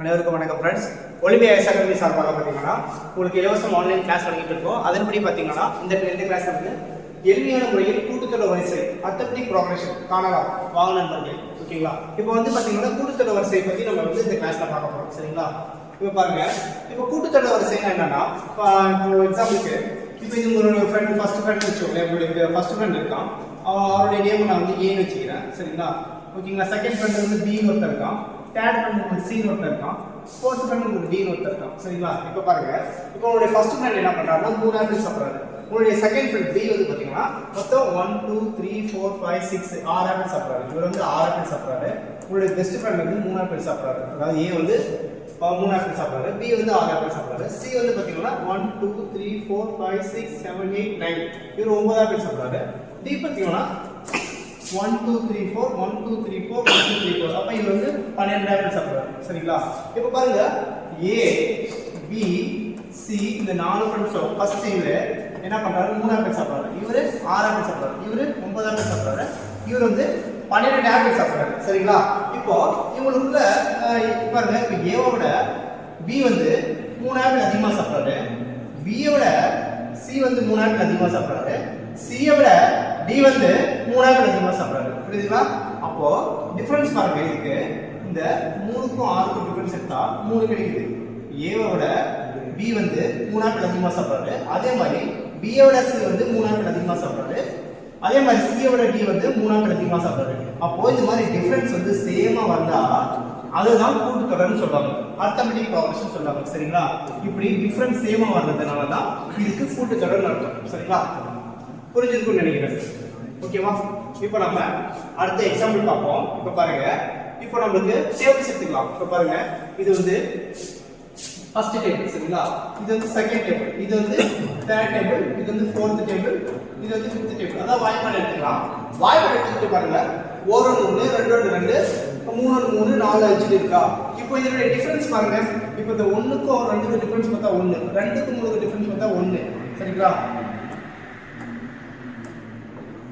அனைவருக்கும் வணக்கம் friends. Olympia academy சார்பாக பார்த்தீங்கன்னா உங்களுக்கு இலவசம் ஆன்லைன் கிளாஸ் வழங்கிட்டு இருக்கோம். அதன்படி பார்த்தீங்கன்னா இந்த கிளாஸ் வந்து எளிமையான முறையில் கூட்டுத்தொடர் வரிசை அரித்மெடிக் ப்ரோக்ரஷன் காணலாம் வாங்க நண்பர்களே. ஓகேங்களா? இப்போ வந்து பார்த்தீங்கன்னா கூட்டுத்தொடர் வரிசை பற்றி நம்ம வந்து இந்த கிளாஸ்ல பார்க்க போறோம். சரிங்களா? இப்போ பாருங்க, இப்போ கூட்டுத்தொடர் வரிசைனா என்னன்னா, இப்போ எக்ஸாம்பிளுக்கு இப்போ இது ஒரு ஃப்ரெண்ட் ஃபர்ஸ்ட் ஃப்ரெண்ட் வச்சுக்கோங்க. உங்களுக்கு ஃபர்ஸ்ட் ஃப்ரெண்ட் இருக்கான், அவருடைய நேம் நான் வந்து ஏன்னு வச்சுக்கிறேன். சரிங்களா? ஓகேங்களா? செகண்ட் ஃப்ரெண்ட் வந்து பின்னு ஒருத்தர் இருக்கான், தேர்ட் ஃப்ரெண்ட் உங்களுக்கு சி ஒருத்தர் இருக்கான், ஃபோர்த் ஃப்ரெண்ட் உங்களுக்கு டி ஒருத்தர் இருக்கான். சரிங்களா? இப்போ பாருங்க, இப்போ உங்களுடைய ஃபர்ஸ்ட் ஃப்ரெண்ட் என்ன பண்றாருன்னா 3 ஆப்பிள் சாப்பிட்றாரு. உங்களுடைய செகண்ட் ஃப்ரெண்ட் பி வந்து பாத்தீங்கன்னா மொத்தம் 1 2 3 4 5 6 6 ஆப்பிள் சாப்பிட்றாரு. இவர் வந்து 6 ஆப்பிள் சாப்பிட்றாரு. உங்களுடைய பெஸ்ட் ஃப்ரெண்ட் வந்து 3 ஆப்பிள் சாப்பிட்றாரு. அதாவது ஏ வந்து 3 ஆப்பிள் சாப்பிட்றாரு, பி வந்து 6 ஆப்பிள் சாப்பிட்றாரு, சி வந்து பாத்தீங்கன்னா 1 2 3 4 5 6 7 8 9 இவர் 9 ஆப்பிள் சாப்பிட்றாரு. டி பாத்தீங்கன்னா 1 2 3 4 1 2 3 4 1 2 3 4 அப்ப இது வந்து 12 ஆப்பிள் சாப்பிடுறாரு. சரிங்களா? இப்போ பாருங்க, A B C இந்த 4 ஃப்ரெண்ட்ஸ் ஃபர்ஸ்ட் இவரு என்ன பண்றாரு, 3 ஆப்பிள் சாப்பிடுறாரு, இவரு 6 ஆப்பிள் சாப்பிடுறாரு, இவரு 9 ஆப்பிள் சாப்பிடுறாரு, இவர் வந்து 12 ஆப்பிள் சாப்பிடுறாரு. சரிங்களா? இப்போ இவங்களுக்குள்ள பாருங்க, இப்போ A ஓட B வந்து 3 ஆப்பிள் அதிகமா சாப்பிடுறாரு, B ஓட C வந்து 3 ஆப்பிள் அதிகமா சாப்பிடுறாரு, C ஓட D வந்து 3 ஆப்பிள் அதிகமா சாப்பிடுறாரு. புரியுதுங்களா? அப்போ டிஃபரன்ஸ் பாருங்க, இதுக்கு இந்த 3க்கும் 6க்கும் டிஃபரன்ஸ் எடுத்தா 3 கிடைக்குது. A ஓட B வந்து 3 ஆப்பிள் அதிகமா சாப்பிடுறாரு, அதே மாதிரி B ஓட C வந்து 3 ஆப்பிள் அதிகமா சாப்பிடுறாரு, அதே மாதிரி C ஓட D வந்து 3 ஆப்பிள் அதிகமா சாப்பிடுறாரு. அப்போ இந்த மாதிரி டிஃபரன்ஸ் வந்து சேமா வந்தா அதுதான் கூட்டுத்தொடர்னு சொல்றாங்க, அரித்மெடிக் ப்ரோக்ரஷன் சொல்றாங்க. சரிங்களா? இப்படி டிஃபரன்ஸ் சேமா வர்றதுனால தான் இதுக்கு கூட்டுத்தொடர்னு அர்த்தம். சரிங்களா? புரிஞ்சிருக்கும்னு நினைக்கிறேன். ஓகேவா? இப்போ நம்ம அடுத்த எக்ஸாம்பிள் பார்ப்போம். இப்போ பாருங்க, இப்போ நமக்கு டேபிள்ஸ் எடுத்துக்கலாம். இப்போ பாருங்க, இது வந்து ஃபர்ஸ்ட் டேபிள். சரிங்களா? இது வந்து செகண்ட் டேபிள், இது வந்து தேர்ட் டேபிள், இது வந்து ஃபோர்த் டேபிள், இது வந்து ஃபிஃப்த் டேபிள். அதான் வாய்ப்பாடு எடுத்துக்கலாம். வாய்ப்பாடு எடுத்துட்டு பாருங்க, 1 1 2 2 3 3 4 5 இருக்கா? இப்போ இதோட டிஃபரன்ஸ் பாருங்க. இப்போ இந்த 1க்கும் 2க்கும் டிஃபரன்ஸ் பார்த்தா 1, 2க்கும் 3க்கும் டிஃபரன்ஸ் பார்த்தா 1. சரிங்களா?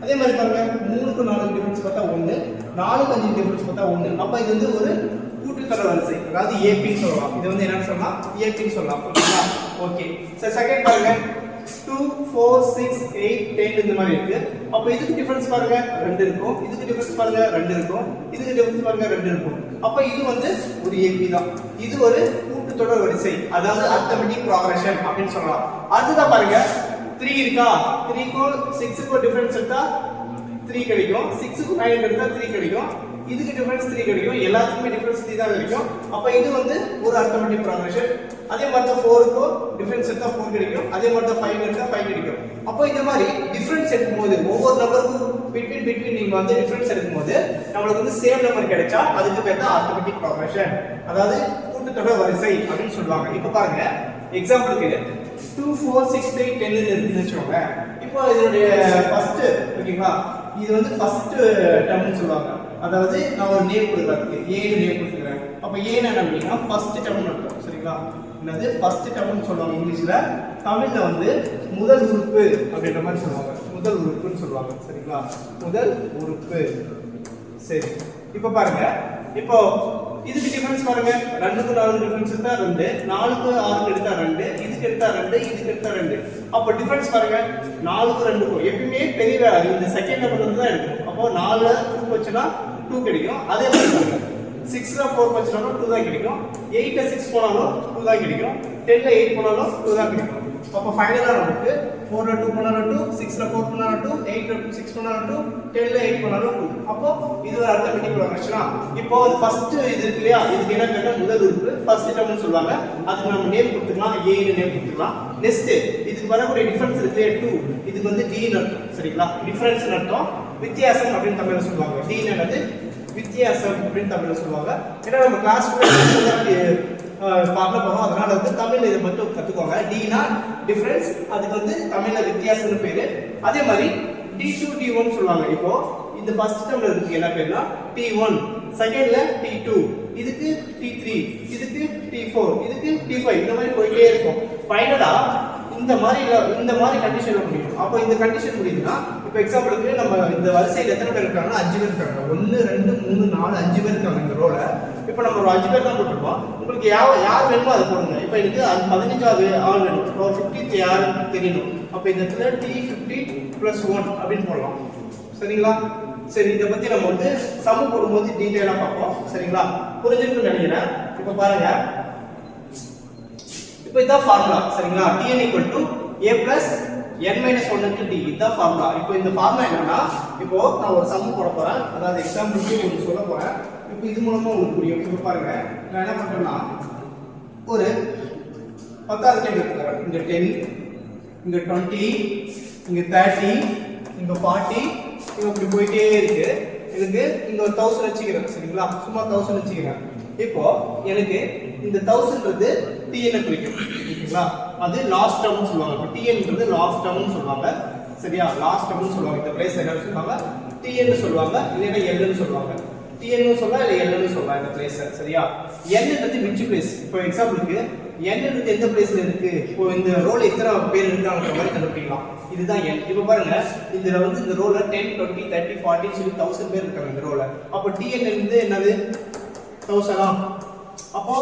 அதே மாதிரி பாருங்க, 3க்கும் 4க்கும் டிஃபரன்ஸ் பார்த்தா 1, 4க்கும் 5க்கும் டிஃபரன்ஸ் பார்த்தா 1. அப்ப இது வந்து ஒரு கூட்டுத்தொடர் வரிசை, அதாவது ஏபின்னு சொல்லலாம். இது வந்து என்னன்னு சொல்லலாம், ஏபின்னு சொல்லலாம். ஓகேங்களா? ஓகே. சரி, செகண்ட் பாருங்க, 2 4 6 8 10 இந்த மாதிரி இருக்கு. அப்ப இதுக்கு டிஃபரன்ஸ் பாருங்க 2 இருக்கும், இதுக்கு டிஃபரன்ஸ் பாருங்க 2 இருக்கும், இதுக்கு டிஃபரன்ஸ் பாருங்க 2 இருக்கும். அப்ப இது வந்து ஒரு ஏபி தான். இது ஒரு கூட்டுத்தொடர் வரிசை, அதாவது அரித்மெடிக் ப்ரோக்ரஷன் அப்படின்னு சொல்லலாம். அடுத்ததா பாருங்க, 3 இருக்கா? 3க்கும் 6க்கும் டிஃபரன்ஸ் எடுத்தா 3 கிடைக்கும், 6க்கும் 9 எடுத்தா 3 கிடைக்கும், இதுக்கு டிஃபரன்ஸ் 3 கிடைக்கும், எல்லாத்துக்குமே டிஃபரன்ஸ் 3 தான் கிடைக்கும். அப்ப இது வந்து ஒரு அரித்மெடிக் ப்ரோக்ரஷன். அதே மாதிரி தான் 4க்கும் டிஃபரன்ஸ் எடுத்தா 4 கிடைக்கும், அதே மாதிரி தான் 5 எடுத்தா 5 கிடைக்கும். அப்ப இந்த மாதிரி டிஃபரன்ஸ் எடுக்கும்போது ஒவ்வொரு நம்பருக்கும் பிட்வீன் நீங்க வந்து டிஃபரன்ஸ் எடுக்கும்போது நம்மளுக்கு வந்து சேம் நம்பர் கிடைச்சா அதுக்கு பேர் தான் அரித்மெடிக் ப்ரோக்ரஷன், அதாவது கூட்டுத்தொடர் வரிசை அப்படின்னு சொல்லுவாங்க. இப்போ பாருங்க, எக்ஸாம்பிளுக்கு 2 4 6 8 10 இருக்குன்னு வச்சுக்கோங்க. இப்போ இதனுடைய ஃபர்ஸ்ட், ஓகேங்களா, இது வந்து ஃபர்ஸ்ட் டேர்ம்னு சொல்லுவாங்க. அதாவது நான் ஒரு நேம் கொடுக்குறதுக்கு ஏன்னு நேம் கொடுத்துக்கிறேன். அப்போ ஏன்னு என்ன அப்படின்னா ஃபர்ஸ்ட் டேர்ம்னு அர்த்தம். சரிங்களா? என்னது ஃபர்ஸ்ட் டேர்ம்னு சொல்லுவாங்க இங்கிலீஷ்ல. தமிழ்ல வந்து முதல் உறுப்பு அப்படின்ற மாதிரி சொல்லுவாங்க, முதல் உறுப்புன்னு சொல்லுவாங்க. சரிங்களா? முதல் உறுப்பு. சரி, இப்போ பாருங்க, இப்போ இதுக்கு டிஃபரன்ஸ் பாருங்க, 2க்கு 4 டிஃபரன்ஸ் எடுத்தா 2, 4க்கு 6 எடுத்தா 2, இதுக்கு எடுத்தா 2, இதுக்கு எடுத்தா 2. அப்ப டிஃபரன்ஸ் பாருங்க, 4க்கு 2க்கும் எப்பவுமே பெரிய இந்த செகண்ட் நம்பர்ல இருந்து தான் எடுக்கணும். அப்போ 4ல 2 வச்சனா 2 கிடைக்கும். அதே மாதிரி பாருங்க, 6ல 4 வச்சனாலும் 2 தான் கிடைக்கும், 8ல 6 போனாலும் 2 தான் கிடைக்கும், 10ல 8 போனாலும் 2 தான் கிடைக்கும். அப்ப ஃபைனலா நமக்கு 4ல 2 போனாலும் 2, 6ல 4 போனாலும் 2, 8ல 6 போனாலும் 2, 10ல 8 போனாலும் 2. அப்போ இது ஒரு அரித்மெடிக் ப்ரோக்ரஷனா. இப்போ அது ஃபர்ஸ்ட் இது இருக்கு இல்லையா, இதுக்கு என்ன பேருன்னா முதல் உறுப்பு ஃபர்ஸ்ட் டேர்ம்னு சொல்லுவாங்க. அதுக்கு நம்ம நேம் கொடுத்துக்கலாம், ஏ ன்னு நேம் கொடுத்துக்கலாம். நெக்ஸ்ட் இதுக்கு வரக்கூடிய டிஃபரன்ஸ் இருக்கு 2, இதுக்கு வந்து டி ன்னு அர்த்தம். சரிங்களா? டிஃபரன்ஸ் அர்த்தம் வித்தியாசம் அப்படின்னு தமிழ்ல சொல்லுவாங்க. டி ன்னு வித்தியாசம் அப்படின்னு தமிழ்ல சொல்லுவாங்க. ஏன்னா நம்ம கிளாஸ் பார்க்க போறோம், அதனால வந்து தமிழ்ல இதை மட்டும் கத்துக்கோங்க. டினா டிஃபரன்ஸ், அதுக்கு வந்து தமிழ்ல வித்தியாசம்னு பேரு. அதே மாதிரி D2 D1 சொல்லுவாங்க. இப்போ இந்த ஃபர்ஸ்ட் டேர்ம்ல இருக்கு என்ன பேருனா T1, செகண்ட்ல T2, இதுக்கு T3, இதுக்கு T4, இதுக்கு T5, இந்த மாதிரி போயிட்டே இருக்கும். ஃபைனலா இந்த மாதிரி கண்டிஷன்ல முடியும். அப்போ இந்த கண்டிஷன் முடியுதுன்னா இப்போ எக்ஸாம்பிளுக்கு நம்ம இந்த வரிசையில் எத்தனை பேர் இருக்காங்கன்னா 5 பேர் இருக்காங்க. 1 2 3 4 5 பேர் இருக்காங்க இந்த ரோல. இப்போ நம்ம ஒரு 5 பேர் தான் போட்டுருப்போம். உங்களுக்கு யார் வேணுமோ அதை போடுங்க. இப்போ எனக்கு 15வது ஆள் வேணும். இப்போ 50th யாருன்னு தெரியணும். அப்போ இந்த இடத்துல T50 + 1 அப்படின்னு போடலாம். சரிங்களா? சரி, இதை பத்தி நம்ம வந்து சம் போடும்போது டீடைலா பார்ப்போம். சரிங்களா? புரிஞ்சிருக்குன்னு நினைக்கிறேன். இப்போ பாருங்க, இப்போ இதான் ஃபார்முலா. சரிங்களா? Tn = a + n - 1 × d. இதான் ஃபார்முலா. இப்போ இந்த ஃபார்முலா என்னன்னா, இப்போ நான் ஒரு சம் போட போறேன். அதாவது எக்ஸாம்பிளுக்கு உங்களுக்கு சொல்ல போறேன். இப்போ இது மூலமா உங்களுக்கு புரியும். இப்போ பாருங்க, நான் என்ன பண்றேன்னா, ஒரு 10வது டைம் எடுத்துக்கிறேன். இங்க 10, இங்க 20, இங்க 30, இங்க 40, இங்க இப்படி போயிட்டே இருக்கு. எனக்கு இங்க ஒரு 1000 வச்சுக்கிறேன். சரிங்களா? சும்மா 1000 வச்சுக்கிறேன். இப்போ எனக்கு இந்த 1000ன்றது Tn குறிக்கும். ஓகேங்களா? அது லாஸ்ட் டேர்ம்னு சொல்லுவாங்க. இப்போ Tnன்றது லாஸ்ட் டேர்ம்னு சொல்லுவாங்க. சரியா? லாஸ்ட் டேர்ம்னு சொல்லுவாங்க. இந்த பிளேஸ் என்ன சொல்லுவாங்க? Tn சொல்லுவாங்க, இல்லைன்னா L ன்னு சொல்லுவாங்க. Tn சொல்லலாம், இல்ல L ன்னு சொல்லலாம் இந்த பிளேஸ். சரியா? N which place. இப்போ எக்ஸாம்பிளுக்கு N எந்த பிளேஸ்ல இருக்கு, இப்போ இந்த ரோல எத்தனை பேர் இருக்காங்கன்ற மாதிரி கண்டுபிடிக்கலாம். இதுதான் N. இப்போ பாருங்க, இதுல வந்து இந்த ரோல 10 20 30 40 சொல்லி 1000 பேர் இருக்காங்க இந்த ரோல. அப்போ Tn என்னது 1000. அப்போ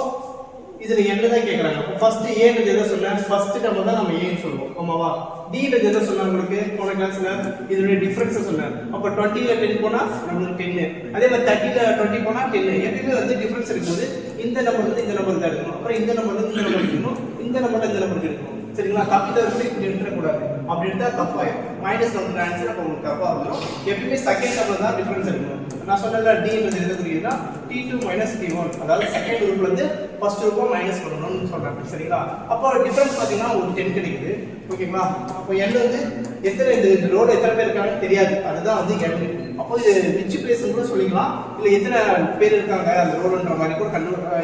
இதுல என்ன தான் கேக்குறாங்க. அப்போ ஃபர்ஸ்ட் A ன்றது எதை சொன்னேன், ஃபர்ஸ்ட் டேர்ம் தான் நம்ம A ன்னு சொல்லுவோம். ஆமாவா? D ன்றது எதை சொன்னா உங்களுக்கு போன கிளாஸ்ல இதோட டிஃபரன்ஸ் சொன்னேன். அப்போ 20 ல 10 போனா நமக்கு 10. அதே மாதிரி 30 ல 20 போனா 10. எப்பவுமே வந்து டிஃபரன்ஸ் இருக்கும்போது இந்த நம்பர் வந்து இந்த நம்பர் தான் எடுக்கணும். அப்புறம் இந்த நம்பர் வந்து இந்த நம்பர் எடுக்கணும், இந்த நம்பர் இந்த நம்பர் எடுக்கணும். சரிங்களா? தப்பு தவிர்த்து இப்படி எடுத்துட கூடாது. அப்படி எடுத்தா தப்பாயிடும். மைனஸ் வந்து ஆன்சர் அப்போ உங்களுக்கு தப்பா வந்துடும். எப்பவுமே செகண்ட் நம்பர் தான் டிஃபரன்ஸ் எடுக்கணும். நான் சொன்னல D ன்றது எது குறிக்குதுன்னா T2 - T1. அதாவது செகண்ட் குரூப்ல இருந்து ஃபர்ஸ்ட் குரூப்பை மைனஸ் பண்ணணும்னு சொல்றாங்க. சரிங்களா? அப்போ டிஃபரன்ஸ் பாத்தீங்கன்னா ஒரு 10 கிடைக்குது. ஓகேங்களா? அப்போ n வந்து எத்தனை இந்த ரோல எத்தனை பேர் இருக்காங்கன்னு தெரியாது. அதுதான் வந்து n. அப்போ இது விச் பிளேஸ் கூட சொல்லிக்கலாம், இல்ல எத்தனை பேர் இருக்காங்க அந்த ரோல்ன்ற மாதிரி கூட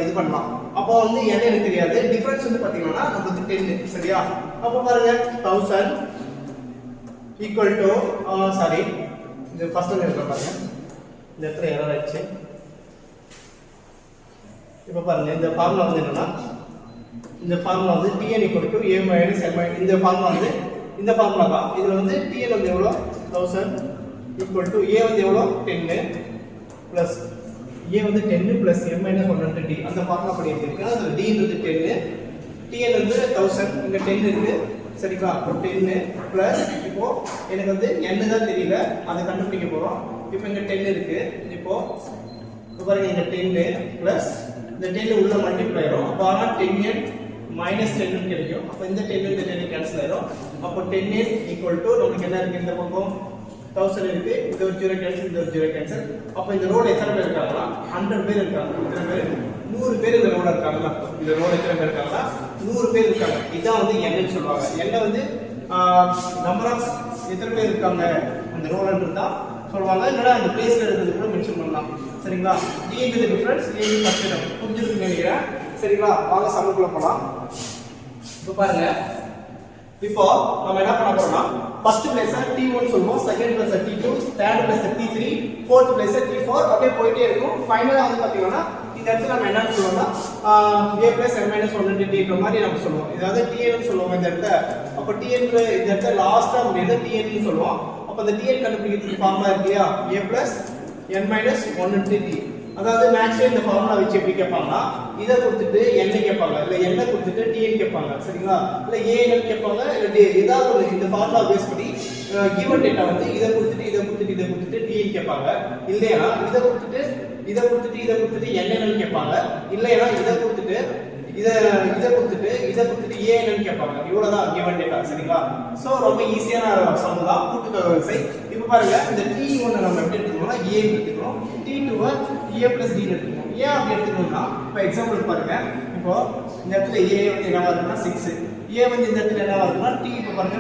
இது பண்ணலாம். அப்போ வந்து n எனக்கு தெரியாது. டிஃபரன்ஸ் வந்து பாத்தீங்கன்னா நமக்கு 10. சரியா? அப்போ பாருங்க 1000 = சாரி, இது ஃபர்ஸ்ட் ஒன் எடுத்து பாருங்க. இந்த இடத்துல எரர் ஆயிடுச்சு. இப்போ பாருங்க, இந்த ஃபார்முலா வந்து என்னன்னா, இந்த ஃபார்முலா வந்து Tn = a - n - இந்த ஃபார்முலா வந்து இந்த ஃபார்முலா தான். இதுல வந்து Tn வந்து எவ்வளோ 1000 = a வந்து எவ்வளோ 10 பிளஸ் a வந்து 10 பிளஸ் m - 1 × d. அந்த ஃபார்முலா படி இருக்கு. அதுல d ன்றது 10, Tn வந்து 1000, இங்க 10 இருக்கு. சரிங்களா? அப்போ 10 பிளஸ் இப்போ எனக்கு வந்து n தான் தெரியல, அதை கண்டுபிடிக்க போறோம். இப்போ இங்க 10 இருக்கு. இப்போ பாருங்க, இங்க 10 பிளஸ் இந்த 10 உள்ள மல்டிப்ளை ஆயிடும். அப்போ ஆனா 10n - 10 ன்னு கிடைக்கும். அப்போ இந்த 10 இந்த 10 கேன்சல் ஆயிடும். அப்போ 10n = நமக்கு என்ன இருக்கு, இந்த பக்கம் 1000 இருக்கு, இந்த ஒரு 0 கேன்சல், இந்த ஒரு 0 கேன்சல். அப்போ இந்த ரோல எத்தனை பேர் இருக்காங்கன்னா 100 பேர் இருக்காங்க. எத்தனை பேர்? 100 பேர் இந்த ரோல இருக்காங்களா? இந்த ரோல எத்தனை பேர் இருக்காங்களா? 100 பேர் இருக்காங்க. இதான் வந்து n ன்னு சொல்லுவாங்க. n வந்து நம்பர் ஆஃப் எத்தனை பேர் இருக்காங்க அந்த ரோலன்றது தான் சொல்லுவாங்க. இல்லைனா அந்த பிளேஸ்ல இருக்கிறது கூட மென்ஷன் பண்ணலாம். சரிங்களா? D ன்றது டிஃபரன்ஸ், A ன்றது ஃபர்ஸ்ட் டேர்ம். புரிஞ்சிருக்குன்னு நினைக்கிறேன். சரிங்களா? வாங்க சம்முக்குள்ள போலாம். இப்போ பாருங்க, இப்போ நம்ம என்ன பண்ண போறோம்னா, ஃபர்ஸ்ட் பிளேஸ் T1 சொல்லுவோம், second place T2, third place T3, fourth place T4, அப்படியே போயிட்டே இருக்கும். ஃபைனலா வந்து பாத்தீங்கன்னா இந்த இடத்துல நம்ம என்ன சொல்லுவோம்னா a + n - 1 × d மாதிரி நம்ம சொல்லுவோம். இதாவது Tn ன்னு சொல்லுவோம் இந்த இடத்துல. அப்போ Tn இந்த இடத்துல லாஸ்டா முடியுது Tn ன்னு சொல்லுவோம். அப்போ அந்த Tn கண்டுபிடிக்கிறதுக்கு ஃபார்முலா இருக்கு இல்லையா, a + n - 1 × d. அதாவது மேக்ஸிமம் இந்த ஃபார்முலா வச்சு எப்படி கேட்பாங்கன்னா, இதை கொடுத்துட்டு n கேட்பாங்க, இல்ல n கொடுத்துட்டு Tn கேட்பாங்க. சரிங்களா? இல்ல a கேட்பாங்க, இல்ல ஏதாவது ஒரு இந்த ஃபார்முலா பேஸ் பண்ணி கிவன் டேட்டா வந்து இதை கொடுத்துட்டு Tn கேட்பாங்க. இல்லையா இதை கொடுத்துட்டு n கேட்பாங்க. இல்லையா இதை கொடுத்துட்டு a கேட்பாங்க. இவ்வளவுதான் given data. சரிங்களா? சோ ரொம்ப ஈஸியான சம் தான், கூட்டுத்தொகை வரிசை. இப்போ பாருங்க, இந்த T1 நம்ம எப்படி எடுத்துக்கணும்னா a எடுத்துக்கணும், T2 a + d எடுத்துக்கணும். ஏன் அப்படி எடுத்துக்கணும்னா, இப்போ எக்ஸாம்பிள் பாருங்க, இப்போ இந்த இடத்துல a வந்து என்னவா இருக்குன்னா 6, a வந்து இந்த இடத்துல என்னவா இருக்குன்னா t. இப்போ பாருங்க,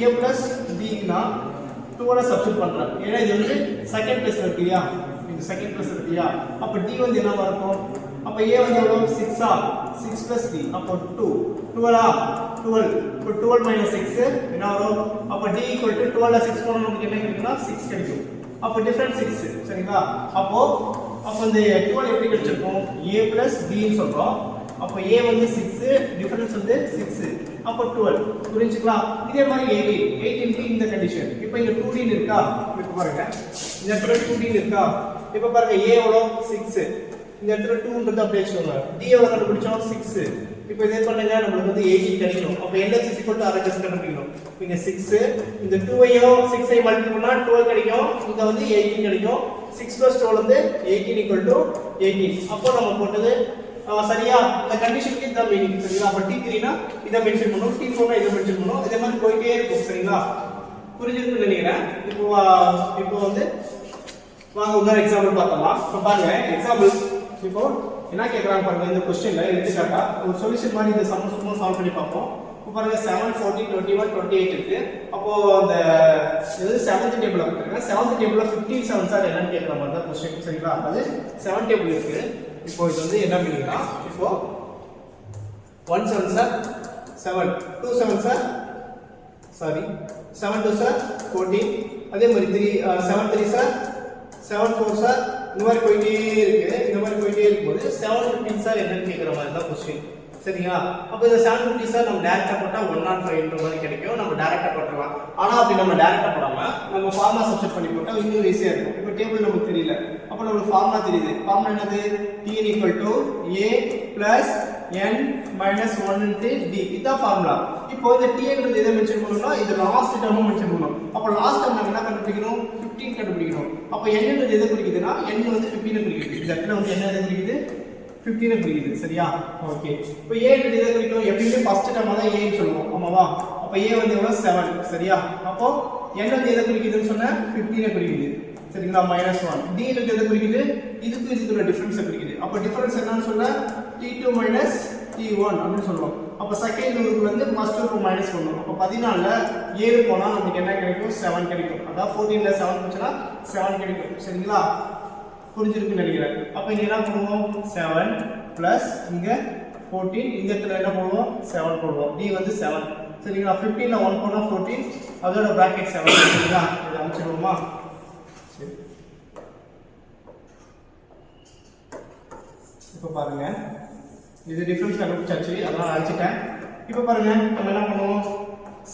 a + d னா 2 சப்ஸ்டிட்யூட் பண்றேன். ஏன்னா இது வந்து செகண்ட் பிளேஸ்ல இருக்கு இல்லையா, இது செகண்ட் பிளேஸ் இருக்கு இல்லையா. அப்ப d வந்து என்னவா இருக்கும், அப்ப a வந்து எவ்வளவு 6 + d. அப்போ 12 இப்போ 12 - 6 என்ன வரும், அப்ப d = 12 ல 6 போனா நமக்கு என்ன கிடைக்கும்னா 6 கிடைக்கும். அப்ப டிஃபரன்ஸ் 6. சரிங்களா? அப்போ இந்த 12 எப்படி கிடைச்சிருக்கும், a + d ன்னு சொல்றோம். அப்ப a வந்து 6, டிஃபரன்ஸ் வந்து 6. அப்போ 12 புரிஞ்சுக்கலாம். இதே மாதிரி 18 இந்த கண்டிஷன். இப்போ இங்க 2D இருக்கா, இப்போ பாருங்க இந்த இடத்துல 2D இருக்கா, இப்போ பாருங்க a எவ்வளோ 6, இந்த இடத்துல 2ன்றது அப்படியே வச்சுக்கோங்க. d எவ்வளோ கண்டுபிடிச்சோம் 6. இப்போ இதே பண்ணுங்க நமக்கு வந்து 18 கிடைக்கும். அப்போ LH RHS கண்டுபிடிக்கணும். இங்க 6 இந்த 2ஐயோ 6ஐ மல்டிப்ளை பண்ணா 12 கிடைக்கும். இங்க வந்து 18 கிடைக்கும். 6 + 12 வந்து 18 = 18. அப்போ நம்ம போட்டது சரியா? இந்த கண்டிஷனுக்கு இதான் மீனிங். சரிங்களா? அப்ப T3 னா இத மென்ஷன் பண்ணனும், T4 னா இத மென்ஷன் பண்ணனும். இதே மாதிரி போயிட்டே இருக்கும். சரிங்களா? புரிஞ்சிருக்குன்னு நினைக்கிறேன். இப்போ வந்து வாங்க இன்னொரு எக்ஸாம்பிள் பார்த்தலாம். இப்போ பாருங்க எக்ஸாம்பிள் இப்போ என்ன கேக்குறாங்க பாருங்க. இந்த क्वेश्चनல எடுத்துக்காட்டா ஒரு சொல்யூஷன் மாதிரி இந்த சம் சும்மா சால்வ் பண்ணி பார்ப்போம். இப்போ பாருங்க 7 14 21 28 இருக்கு. அப்போ அந்த இது 7th டேபிள்ல கொடுத்திருக்காங்க. 7th டேபிள்ல 57 சார் என்னன்னு கேக்குற மாதிரி தான் क्वेश्चन. சரிங்களா? அது 7 டேபிள் இருக்கு. இப்போ இது வந்து என்ன மீனிங்னா இப்போ 1 7 சார் 7 2 7 சார் சாரி 7 2 சார் 14. அதே மாதிரி 7 3 சார் 7 4 சார் இந்த மாதிரி போயிட்டே இருக்கு. இந்த மாதிரி போயிட்டே இருக்கும்போது 7 15 சார் என்னன்னு கேக்குற மாதிரி தான் क्वेश्चन. சரியா? அப்ப இந்த 750 சார் நம்ம டைரக்டா போட்டா 105 மாதிரி கிடைக்கும். நம்ம டைரக்டா போட்டுறலாம். ஆனா அப்படி நம்ம டைரக்டா போடாம நம்ம ஃபார்முலா சப்ஸ்டிட் பண்ணி போட்டா இன்னும் ஈஸியா இருக்கும். இப்போ டேபிள் நமக்கு தெரியல. அப்ப நமக்கு ஃபார்முலா தெரியுது. ஃபார்முலா என்னது? T = A + n - 1 * d. இதான் ஃபார்முலா. இப்போ இந்த T ன்றது எதை மென்ஷன் பண்ணனும்னா இது லாஸ்ட் டேர்ம் மென்ஷன் பண்ணனும். அப்ப லாஸ்ட் டேர்ம் நம்ம என்ன கண்டுபிடிக்கணும்? 15 கண்டுபிடிக்கணும். அப்ப n ன்றது எதை குறிக்குதுன்னா n வந்து 15 குறிக்குது. இந்த இடத்துல வந்து என்ன எதை குறிக்குது? 15 குறிக்குது. சரியா? ஓகே. இப்போ a ன்றது எதை குறிக்கும்? எப்பவுமே ஃபர்ஸ்ட் டேர்ம் தான் a ன்னு சொல்லுவோம். ஆமாவா? அப்ப a வந்து எவ்வளவு 7. சரியா? அப்போ n வந்து எதை குறிக்குதுன்னு சொன்னா 15 குறிக்குது. சரிங்களா? -1. d ன்றது எதை குறிக்குது? இதுக்கு டிஃபரன்ஸ் குறிக்குது. அப்ப டிஃபரன்ஸ் என்னன்னு சொன்னா t2 - t1 அப்படி சொல்றோம். அப்ப செகண்ட் ரூலுக்கு வந்து ஃபர்ஸ்ட் ரூல் மைனஸ் பண்ணனும். அப்ப 14ல 7 போனா நமக்கு என்ன கிடைக்கும்? 7 கிடைக்கும். அதாவது 14ல 7 போச்சுனா 7 கிடைக்கும். சரிங்களா? புரிஞ்சிருக்குன்னு நினைக்கிறேன். அப்ப இங்க என்ன பண்ணுவோம்? 7 பிளஸ் இங்க 14 இந்த இடத்துல என்ன பண்ணுவோம்? 7 போடுவோம். d வந்து 7. சரிங்களா? 15ல 1 போனா 14 அதோட பிராக்கெட் 7. சரிங்களா? இத அழிச்சிடுவோமா? சரி. இப்போ பாருங்க இது டிஃபரன்ஸ் கண்டுபிடிச்சாச்சு. அதனால அழிச்சிட்டேன். இப்போ பாருங்க நம்ம என்ன பண்ணுவோம்?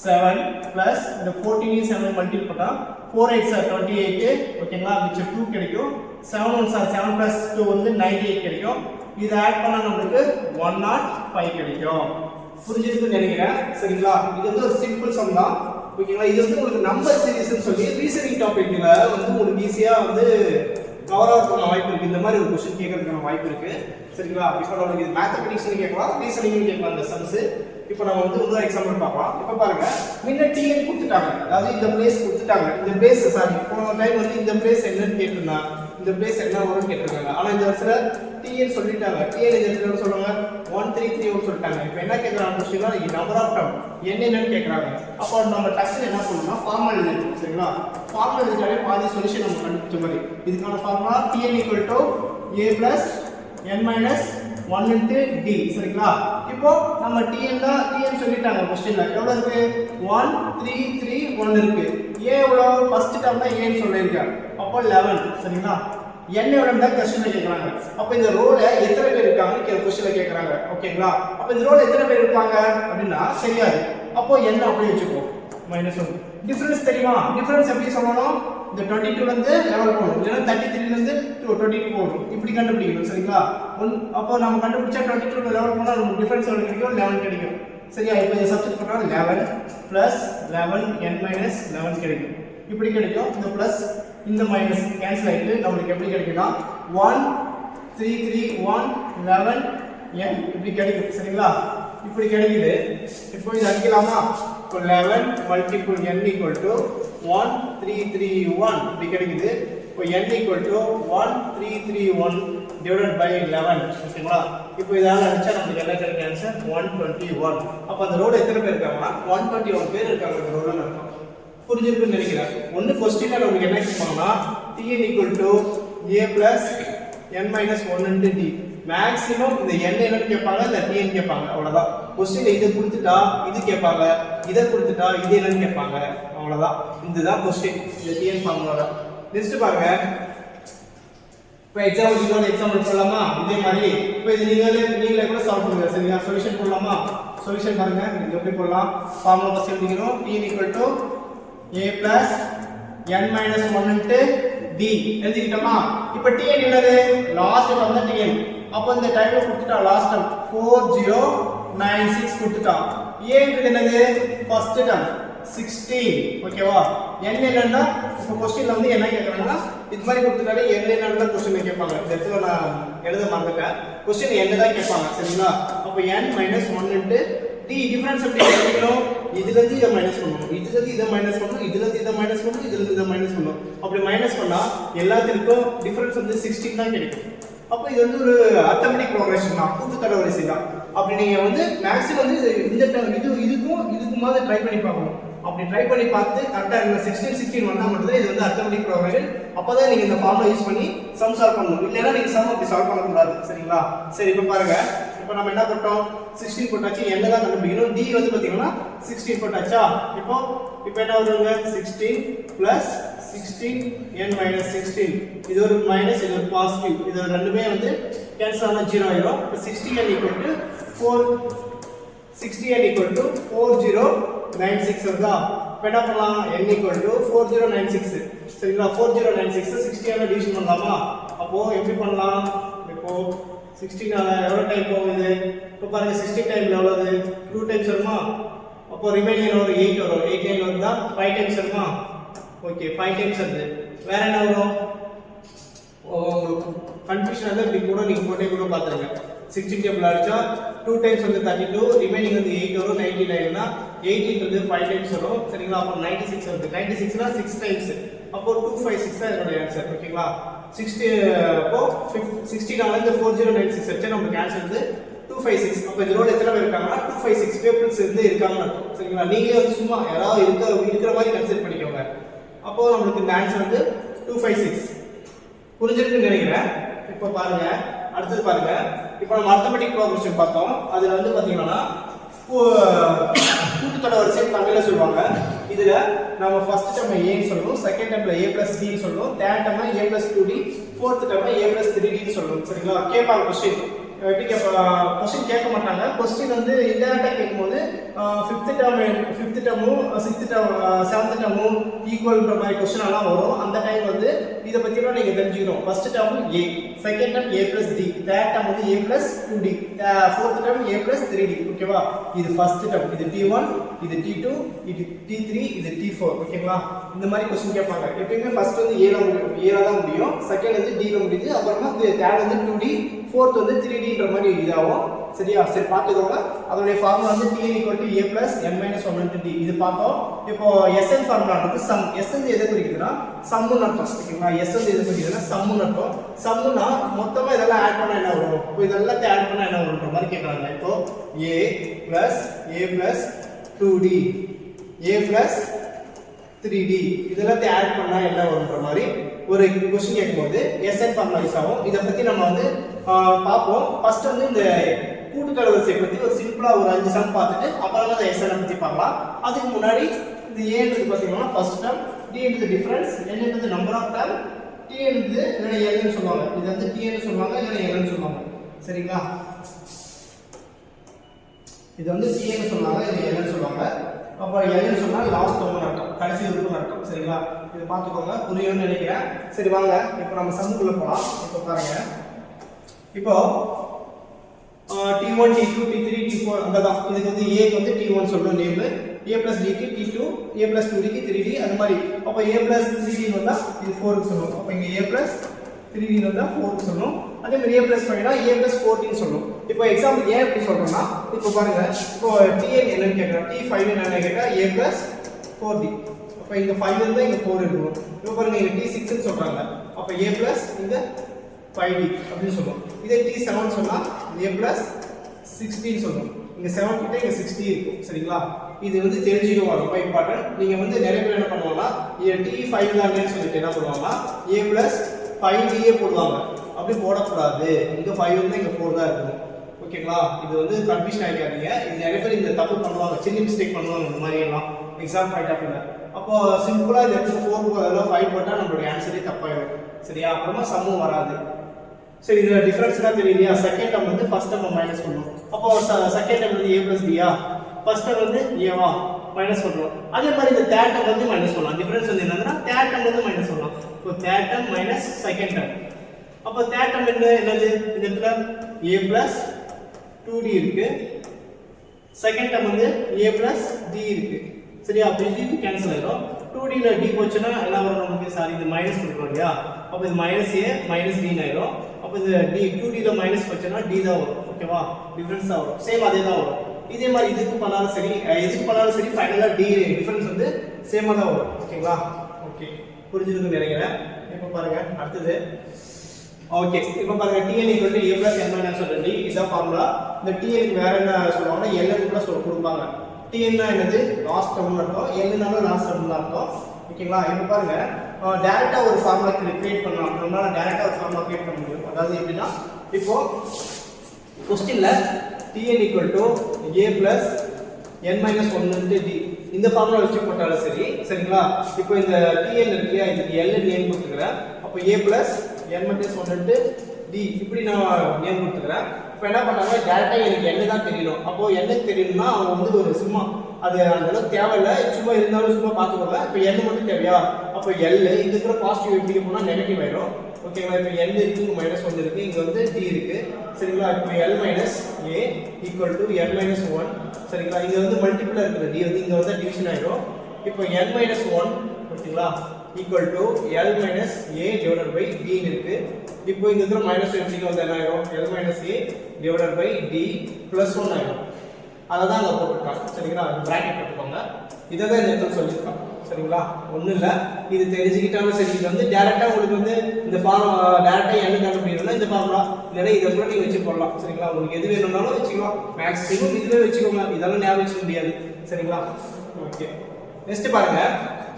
7 பிளஸ் இந்த 14 7 மல்டிப்ளை பண்ணா 4 8 சார் 28 ஓகேங்களா? மிச்சம் 2 கிடைக்கும். 7 1 சார் 7 பிளஸ் 2 வந்து 98 கிடைக்கும். இத ஆட் பண்ணா நமக்கு 105 கிடைக்கும். புரிஞ்சிருக்குன்னு நினைக்கிறேன். சரிங்களா? இது வந்து ஒரு சிம்பிள் சம் தான். ஓகேங்களா? இது வந்து உங்களுக்கு நம்பர் சீரிஸ்னு சொல்லி ரீசனிங் டாபிக்ல வந்து உங்களுக்கு ஈஸியா வந்து கவர் ஆகிறதுக்கான வாய்ப்பு இருக்கு. இந்த மாதிரி ஒரு क्वेश्चन கேட்கறதுக்கான வாய்ப்பு இருக்கு. சரிங்களா? இப்போ நமக்கு இது மேத்தமெட்டிக்ஸ்னு கேட்கலாம், ரீசனிங்னு கேட்கலாம் இந்த சம்ஸ். இப்போ நம்ம வந்து இன்னொரு எக்ஸாம்பிள் பார்க்கலாம். இப்போ பாருங்க முன்ன TN கொடுத்துட்டாங்க. அதாவது இந்த பிளேஸ் கொடுத்துட்டாங்க. இந்த பிளேஸ் சாரி போன டைம் வந்து இந்த பிளேஸ் என்னன்னு கேட்டிருந்தா இந்த பிளேஸ் என்ன வரும்னு கேட்டிருக்காங்க. ஆனா இந்த இடத்துல TN சொல்லிட்டாங்க. TN இந்த இடத்துல என்ன சொல்றாங்க? 133 ன்னு சொல்லிட்டாங்க. இப்போ என்ன கேக்குறாங்க क्वेश्चनனா இது நம்பர் ஆஃப் டேர்ம் என்னன்னு கேக்குறாங்க. அப்போ நம்ம டக்குன்னு என்ன பண்ணனும்னா ஃபார்முலா எழுதணும். சரிங்களா? ஃபார்முலா எழுதிட்டாலே பாதி சொல்யூஷன் நம்ம கண்டுபிடிச்ச மாதிரி. இதுக்கான formula TN = A + n - 1 * d. சரிங்களா? இப்போ நம்ம TN சொல்லிட்டாங்க क्वेश्चनல. எவ்வளவு இருக்கு? 1 3 3 1 இருக்கு. A எவ்வளவு? ஃபர்ஸ்ட் டேர்ம் தான் A ன்னு சொல்லிருக்காங்க. அப்போ 11. சரிங்களா? n எவ்வளவு தான் क्वेश्चनல கேக்குறாங்க. அப்ப இந்த ரோல எத்தனை பேர் இருக்காங்கன்னு क्वेश्चनல கேக்குறாங்க. ஓகேங்களா? அப்ப இந்த ரோல எத்தனை பேர் இருப்பாங்க அப்படினா தெரியாது. அப்போ n அப்படியே வெச்சுக்கோ. -1. டிஃபரன்ஸ் தெரியுமா? டிஃபரன்ஸ் எப்படி சொல்லணும்? இந்த 22 ல இருந்து 11 போகும். இல்லனா 33 ல இருந்து 22 போகும். இப்படி கண்டுபிடிக்கணும். சரிங்களா? அப்போ நம்ம கண்டுபிடிச்சா 22 ல 11 போனா நமக்கு டிஃபரன்ஸ் எவ்வளவு கிடைக்கும்? 11 கிடைக்கும். சரியா? இப்போ இத சப்ஸ்டிட் பண்ணா 11 + 11 n - 11 கிடைக்கும். இப்படி கிடைக்கும். இந்த பிளஸ் இந்த மைனஸ் கேன்சல் ஆயிட்டு நமக்கு எப்படி கிடைக்கும்னா 1 3 3 1 11 n இப்படி கிடைக்கும். சரிங்களா? இப்படி கிடைக்குது. இப்போ இத அடிக்கலாமா? இப்போ 11 × n = 1 3 3 1 இப்படி கிடைக்குது. இப்போ n = 1 3 3 1 / 11. ஓகேங்களா? இப்போ இதால அடிச்சா நமக்கு என்ன கிடைக்கும்? ஆன்சர் 121. அப்ப அந்த ரோல எத்தனை பேர் இருக்காங்கன்னா 121 பேர் இருக்காங்க இந்த ரோல அர்த்தம். புரிஞ்சிருக்குன்னு நினைக்கிறேன். ஒன்னு क्वेश्चनல நமக்கு என்ன கேட்பாங்கன்னா TN = A + n - 1 * d. Maximum இந்த n என்னன்னு கேட்பாங்க, இல்ல TN கேட்பாங்க. அவ்வளவுதான். क्वेश्चनல இத கொடுத்துட்டா இது கேட்பாங்க, இத கொடுத்துட்டா இது என்னன்னு கேட்பாங்க. அவ்வளவுதான். இதுதான் क्वेश्चन. இந்த TN ஃபார்முலா. நெக்ஸ்ட் பாருங்க. இப்போ இப்போ எக்ஸாம்பிள் இன்னொரு எக்ஸாம்பிள் சொல்லலாமா? இதே மாதிரி இப்போ இது நீங்களே கூட சால்வ் பண்ணுங்க. சரியா? சொல்யூஷன் போடலாமா? சொல்யூஷன் பாருங்க. இது எப்படி போடலாம்? ஃபார்முலா ஃபர்ஸ்ட் எழுதிக்கணும். t a plus n minus 1 into d எழுதிக்கிட்டோமா? இப்போ tn என்னது? லாஸ்ட் டேர்ம் தான் tn. அப்போ இந்த டைம்ல கொடுத்துட்டா லாஸ்ட் டேர்ம் 4096 கொடுத்துட்டா. a ன்றது என்னது? First term 16. ஓகேவா? n என்னன்னா இப்போ क्वेश्चनல வந்து என்ன கேக்குறாங்கன்னா இது மாதிரி கொடுத்துட்டாலே n என்னன்னு क्वेश्चन கேட்பாங்க. இந்த இடத்துல நான் எழுத மறந்துட்டேன். क्वेश्चन n தான் கேட்பாங்க. சரிங்களா? அப்போ n - 1 into d டிஃபரன்ஸ் எப்படி கண்டுபிடிக்கணும்? இதுல இருந்து இத மைனஸ் பண்ணனும். இதுல இருந்து இத மைனஸ் பண்ணனும். இதுல இருந்து இத மைனஸ் பண்ணனும். இதுல இருந்து இத மைனஸ் பண்ணனும். அப்படி மைனஸ் பண்ணா எல்லாத்துக்கும் டிஃபரன்ஸ் வந்து 16 தான் கிடைக்கும். அப்போ இது வந்து ஒரு அரித்மெடிக் ப்ரோக்ரஷன் தான். கூட்டுத்தொடர் வரிசை தான். அப்படி நீங்க வந்து மேக்ஸிமம் வந்து இந்த இதுக்கும் மாதிரி ட்ரை பண்ணி பார்க்கணும். அப்படி ட்ரை பண்ணி பார்த்து கரெக்டா இந்த 16 வந்தா மட்டும் தான் இது வந்து அரித்மெடிக் ப்ரோக்ரஷன். அப்பதான் நீங்க இந்த ஃபார்முலா யூஸ் பண்ணி சம் சால்வ் பண்ணணும். இல்லனா நீங்க சம் அப்படி சால்வ் பண்ண கூடாது. சரிங்களா? சரி இப்போ பாருங்க. இப்போ நம்ம என்ன பண்ணோம்? 16 போட்டாச்சு. n தான் கண்டுபிடிக்கணும். d வந்து பாத்தீங்கன்னா 16 போட்டாச்சா? இப்போ என்ன வருங்க? 16 plus 16 n minus 16. இது ஒரு மைனஸ், இது ஒரு பாசிட்டிவ். இது ரெண்டுமே வந்து கேன்சல் ஆனா 0 ஆயிடும். இப்போ 60n = 4096 வருதா? இப்போ என்ன பண்ணலாம்? n = 4096. சரிங்களா? 4096 60 ஆல டிவிஷன் பண்ணலாமா? அப்போ எப்படி பண்ணலாம்? இப்போ 16 ஆல எவ்வளவு டைம் போகுது? இப்போ பாருங்க 16 டைம்ல எவ்வளவு? 2 டைம்ஸ் வருமா? அப்போ ரிமைனிங் ஒரு 8 வரும். 8 டைம் வந்தா 5 டைம்ஸ் வருமா? ஓகே 5 டைம்ஸ் வருது. வேற என்ன வரும்? கன்ஃபியூஷன் வந்து இப்படி கூட நீங்க போட்டே கூட பாத்துருங்க. 16 டேபிள் அடிச்சா 2 டைம்ஸ் வந்து 32, ரிமைனிங் வந்து 8 வரும். 99 னா 80 ன்றது 5 டைம்ஸ் வரும். சரிங்களா? அப்போ 96 வருது. 96 னா 6 டைம்ஸ். அப்போ 256 தான் இதோட ஆன்சர். ஓகேங்களா? 60 அப்போ 16 ஆல இருந்து 4096 வச்சா நமக்கு ஆன்சர் வந்து 256. அப்ப இதோட எத்தனை பேர் இருக்காங்கன்னா 256 பீப்பிள்ஸ் வந்து இருக்காங்கன்னு அர்த்தம். சரிங்களா? நீங்களே வந்து சும்மா யாராவது இருக்கிற மாதிரி கன்சிடர் பண்ணிக்கோங்க. அப்போ நமக்கு இந்த ஆன்சர் வந்து 256. புரிஞ்சிருக்குன்னு நினைக்கிறேன். இப்போ பாருங்க, அடுத்தது பாருங்க. இப்போ நம்ம அரித்மெடிக் ப்ரோக்ரஷன் பார்த்தோம். அதுல வந்து பாத்தீங்கன்னா கூட்டுத்தொடர் வரிசை தமிழ்ல சொல்லுவாங்க. இதுல நம்ம ஃபர்ஸ்ட் டேர்ம் a ன்னு சொல்லணும், செகண்ட் டேர்ம்ல a + d ன்னு சொல்லணும், தேர்ட் டேர்ம்ல a + 2d, ஃபோர்த் டேர்ம்ல a + 3d ன்னு சொல்லணும். சரிங்களா? கேட்பாங்க क्वेश्चन. எப்படி क्वेश्चन கேட்க மாட்டாங்க. क्वेश्चन வந்து இன்டைரக்டா கேக்கும்போது 5th டேர்மும் 6th டேர்மும் 7th டேர்மும் ஈக்குவல்ன்ற மாதிரி क्वेश्चन எல்லாம் வரும். அந்த டைம் வந்து இத பத்தினா நீங்க தெரிஞ்சுக்கணும். First term a, second term a + d, third term வந்து a + 2d, fourth term a + 3d. ஓகேவா? இது ஃபர்ஸ்ட் டேர்ம். இது t1, இது t2, இது t3, இது t4. ஓகேங்களா? இந்த மாதிரி क्वेश्चन கேட்பாங்க. எப்பவுமே ஃபர்ஸ்ட் வந்து a ல தான் முடியும், செகண்ட் வந்து d ல முடியுது, அப்புறமா தேர்ட் வந்து 2d, ஃபோர்த் வந்து 3d ன்ற மாதிரி இதாகும். சரியா? சரி பாத்துக்கோங்க. அதோட ஃபார்முலா வந்து t = a + n - 1 * d. இது பார்த்தோம். இப்போ sn ஃபார்முலான்றது சம். sn எதை குறிக்குதுன்னா சம்னு அர்த்தம். ஓகேங்களா? sn எதை குறிக்குதுன்னா சம்னு அர்த்தம். சம்னா மொத்தமா இதெல்லாம் ஆட் பண்ணா என்ன வரும்? இப்போ இதெல்லாம் ஆட் பண்ணா என்ன வரும்ன்ற மாதிரி கேக்குறாங்க. இப்போ a + 2d, a + 3d இதெல்லாம் ஆட் பண்ணா என்ன வரும்ன்ற மாதிரி ஒரு क्वेश्चन கேக்கும்போது sn ஃபார்முலா யூஸ் ஆகும். இத பத்தி நம்ம வந்து பாப்போம். ஃபர்ஸ்ட் வந்து இந்த கூட்டுத்தொடர் வரிசை பத்தி ஒரு சிம்பிளா ஒரு 5 சம் பார்த்துட்டு அப்புறமா அந்த sn பத்தி பார்க்கலாம். அதுக்கு முன்னாடி இந்த a ன்றது பாத்தீங்கன்னா ஃபர்ஸ்ட் டேர்ம், d ன்றது டிஃபரன்ஸ், n ன்றது நம்பர் ஆஃப் டேர்ம், t ன்றது இல்லனா l ன்னு சொல்வாங்க. இது வந்து t ன்னு சொல்வாங்க, இல்லனா l ன்னு சொல்வாங்க. சரிங்களா? இது வந்து t ன்னு சொல்வாங்க, இது l ன்னு சொல்வாங்க. அப்ப l ன்னு சொன்னா லாஸ்ட் டேர்ம்னு அர்த்தம், கடைசி உறுப்புன்னு அர்த்தம். சரிங்களா? இது பாத்துக்கோங்க, புரியும்னு நினைக்கிறேன். சரி வாங்க இப்போ நம்ம சம்முக்குள்ள போலாம். இப்போ பாருங்க. இப்போ t1 t2 t3 t4 அங்கதான். இதுக்கு வந்து a க்கு வந்து t1 சொல்லணும் நேம், a + d க்கு t2, a + 2d க்கு 3d அந்த மாதிரி. அப்ப a + 3d வந்தா இது 4 க்கு சொல்லணும். அப்ப இங்க a + 3d வந்தா 4 க்கு சொல்லணும். அதே மாதிரி a + 5 னா a + 14 சொல்லணும். இப்போ எக்ஸாம்பிள் ஏன் எப்படி சொல்றோம்னா இப்போ பாருங்க. இப்போ tn என்னன்னு கேக்குறா, t5 என்னன்னு கேட்டா a + 4d. அப்ப இங்க 5 இருந்தா இங்க 4 இருக்கும். இப்போ பாருங்க இங்க t6 ன்னு சொல்றாங்க. அப்ப a + இங்க 5d அப்படி சொல்றோம். இதே t7 சொன்னா a + 16 சொல்றோம். இங்க 7 கிட்ட இங்க 60 இருக்கும். சரிங்களா? இது வந்து தெரிஞ்சுக்கோங்க, ரொம்ப இம்பார்ட்டன்ட். நீங்க வந்து நிறைய பேர் என்ன பண்ணுவாங்கன்னா t5 தானேன்னு சொல்லிட்டு என்ன பண்ணுவாங்கன்னா a + 5d போடுவாங்க. அப்படி போடக்கூடாது. இங்க 5 இருந்தா இங்க 4 தான் இருக்கும். ஓகேங்களா? இது வந்து கன்ஃபியூஷன் ஆகிக்காதீங்க. இது நிறைய பேர் இந்த தப்பு பண்ணுவாங்க, சின்ன மிஸ்டேக் பண்ணுவாங்க இந்த மாதிரி எல்லாம் எக்ஸாம் பாயிண்ட் ஆஃப் வியூல. அப்போ சிம்பிளா இந்த இடத்துல 4 பதிலா 5 போட்டா நம்மளுடைய ஆன்சரே தப்பாயிடும். சரியா? அப்புறமா சம்மும் வராது. சரி இதுல டிஃபரன்ஸ் தான் தெரியும் இல்லையா செகண்ட் டேர்ம் வந்து ஃபர்ஸ்ட் டேர்ம் மைனஸ் பண்ணுவோம் அப்போ செகண்ட் டேர்ம் வந்து a plus b ஆ ஃபர்ஸ்ட் டேர்ம் வந்து a வா மைனஸ் பண்ணுவோம் அதே மாதிரி இந்த தேர்ட் டேர்ம் வந்து மைனஸ் பண்ணலாம் டிஃபரன்ஸ் வந்து என்னன்னா தேர்ட் டேர்ம் வந்து மைனஸ் பண்ணலாம் இப்போ third term minus second term அப்போ தேர்ட் டேர்ம் என்னது இந்த இடத்துல a plus 2d இருக்கு செகண்ட் டேர்ம் வந்து a plus d இருக்கு சரியா அப்போ இது கேன்சல் ஆயிடும் 2d ல d போச்சுனா என்ன வரும் நமக்கு சாரி இந்த மைனஸ் கொடுக்கிறோம் இல்லையா அப்போ இது மைனஸ் a மைனஸ் d ஆயிடும் அப்போ இந்த d 2d ல மைனஸ் போச்சுனா d தான் வரும் ஓகேவா டிஃபரன்ஸ் தான் வரும் சேம் அதே தான் வரும் இதே மாதிரி இதுக்கு பண்ணாலும் சரி ஃபைனலா d டிஃபரன்ஸ் வந்து சேமா தான் வரும் ஓகேங்களா ஓகே புரிஞ்சிருக்குன்னு நினைக்கிறேன் இப்போ பாருங்க அடுத்து ஓகே இப்போ பாருங்க tn = a + n - 1d இதான் ஃபார்முலா இந்த tn க்கு வேற என்ன சொல்லுவாங்கன்னா ln கூட கொடுப்பாங்க tn னா என்னது லாஸ்ட் டேர்ம்னு அர்த்தம் ln னால லாஸ்ட் டேர்ம்னு அர்த்தம் ஓகேங்களா இப்போ பாருங்க டைரக்டா ஒரு ஃபார்முலா கிரியேட் பண்ணலாம் நம்மளால டைரக்டா ஒரு ஃபார்முலா கிரியேட் பண்ண முடியும் அதாவது எப்படின்னா இப்போ क्वेश्चनல tn = a + n - 1d இந்த ஃபார்முலா வச்சு போட்டாலும் சரிங்களா இப்போ இந்த tn இருக்குலையா இதுக்கு ln நேம் கொடுத்துக்கிறேன் அப்போ a + n - 1d இப்படி நான் நேம் கொடுத்துக்கிறேன் இப்போ என்ன பண்ணாங்க டைரக்டா எனக்கு n தான் தெரியணும் அப்போ n தெரியணும்னா அவங்க வந்து ஒரு சும்மா அது அந்த அளவுக்கு தேவையில்லை சும்மா இருந்தாலும் சும்மா பார்த்துக்கோங்க இப்போ n மட்டும் தேவையா அப்போ l இந்த இருக்கிற பாசிட்டிவ் எப்படி போனா நெகட்டிவ் ஆயிடும் ஓகேங்களா இப்போ n இருக்கு இங்க -1 இருக்கு இங்க வந்து d இருக்கு சரிங்களா இப்போ l - a = n - 1 சரிங்களா இங்க வந்து மல்டிபிள் இருக்குது d வந்து இங்க வந்து டிவிஷன் ஆயிடும் இப்போ n - 1 ஓகேங்களா equal to l minus a divided by d இருக்கு இப்போ இங்க இருக்கிற மைனஸ் எடுத்தீங்க வந்து என்ன ஆயிடும் l minus a divided by d plus 1 ஆயிடும் அததான் அங்க போட்டுருக்காங்க சரிங்களா பிராக்கெட் போட்டுக்கோங்க இதை தான் இந்த இடத்துல சொல்லியிருக்காங்க சரிங்களா ஒண்ணும் இல்ல இது தெரிஞ்சுக்கிட்டாலும் சரி இது வந்து டைரக்டா உங்களுக்கு வந்து இந்த ஃபார்முலா டைரக்டா என்ன கண்டுபிடிக்கணும்னா இந்த ஃபார்முலா இல்லைன்னா இதை கூட நீங்க வச்சு போடலாம் சரிங்களா உங்களுக்கு எது வேணும்னாலும் வச்சுக்கலாம் மேக்ஸிமம் இதுவே வச்சுக்கோங்க இதெல்லாம் ஞாபகம் வச்சுக்க முடியாது சரிங்களா ஓகே நெக்ஸ்ட் பாருங்க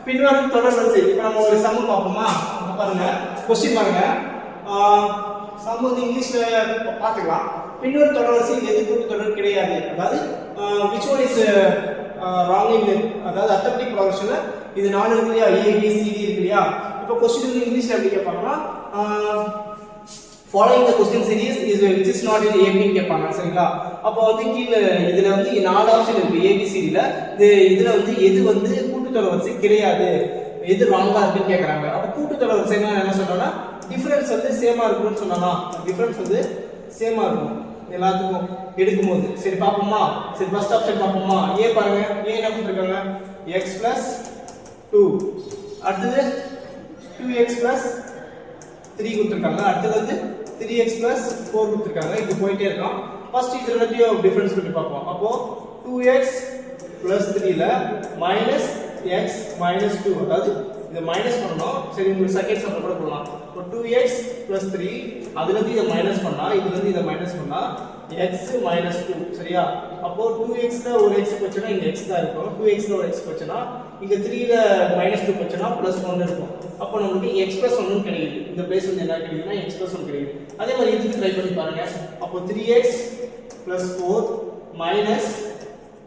பின்வரும் தொடர்வரிசை இப்போ நம்ம ஒரு சம் பார்ப்போமா பாருங்க क्वेश्चन பாருங்க சம் வந்து இங்கிலீஷ்ல பாத்துக்கலாம் பின்வரும் தொடர்வரிசை எது கூட்டுத்தொடர் கிடையாது அதாவது which one is wrong in அதாவது arithmetic progressionல இது 4 இருக்கு இல்லையா a b c d இருக்கு இல்லையா இப்போ क्वेश्चन வந்து இங்கிலீஷ்ல எப்படி கேட்பாங்கன்னா following the question series is which is not in a b கேட்பாங்க சரிங்களா அப்போ வந்து கீழ இதுல வந்து 4 ஆப்ஷன் இருக்கு a b c d ல இதுல வந்து எது வந்து கூட்டுத்தொடர் வரிசை கிடையாது எது ராங்கா இருக்குன்னு கேக்குறாங்க அப்ப கூட்டுத்தொடர் வரிசைனா என்ன சொல்றோம்னா டிஃபரன்ஸ் வந்து சேமா இருக்கும்னு சொன்னானா டிஃபரன்ஸ் வந்து சேமா இருக்கும் எல்லாத்துக்கும் எடுக்கும்போது சரி பாப்போமா சரி ஃபர்ஸ்ட் ஆப்ஷன் பாப்போமா a பாருங்க a என்ன கொடுத்திருக்காங்க x + 2 அடுத்து 2x + 3 கொடுத்திருக்காங்க அடுத்து வந்து 3x + 4 கொடுத்திருக்காங்க இது போயிட்டே இருக்கும் ஃபர்ஸ்ட் இது ரெண்டுத்தையும் டிஃபரன்ஸ் பண்ணி பார்ப்போம் அப்போ 2x + 3 ல -x - 2 அதாவது இத மைனஸ் பண்ணனும் சரி உங்களுக்கு செகண்ட் சம் கூட போடலாம் இப்போ 2x + 3 அதுல இருந்து இத மைனஸ் பண்ணா இதுல இருந்து இத மைனஸ் பண்ணா x - 2 சரியா அப்போ 2x ல ஒரு x போச்சுனா இங்க x தான் இருக்கும் 2x ல ஒரு x போச்சுனா இங்க 3 ல -2 போச்சுனா +1 இருக்கும் அப்போ நமக்கு x + 1 கிடைக்குது இந்த பிளேஸ் வந்து என்ன கிடைக்குதுனா x + 1 கிடைக்குது அதே மாதிரி இதுக்கு ட்ரை பண்ணி பாருங்க அப்போ 3x + 4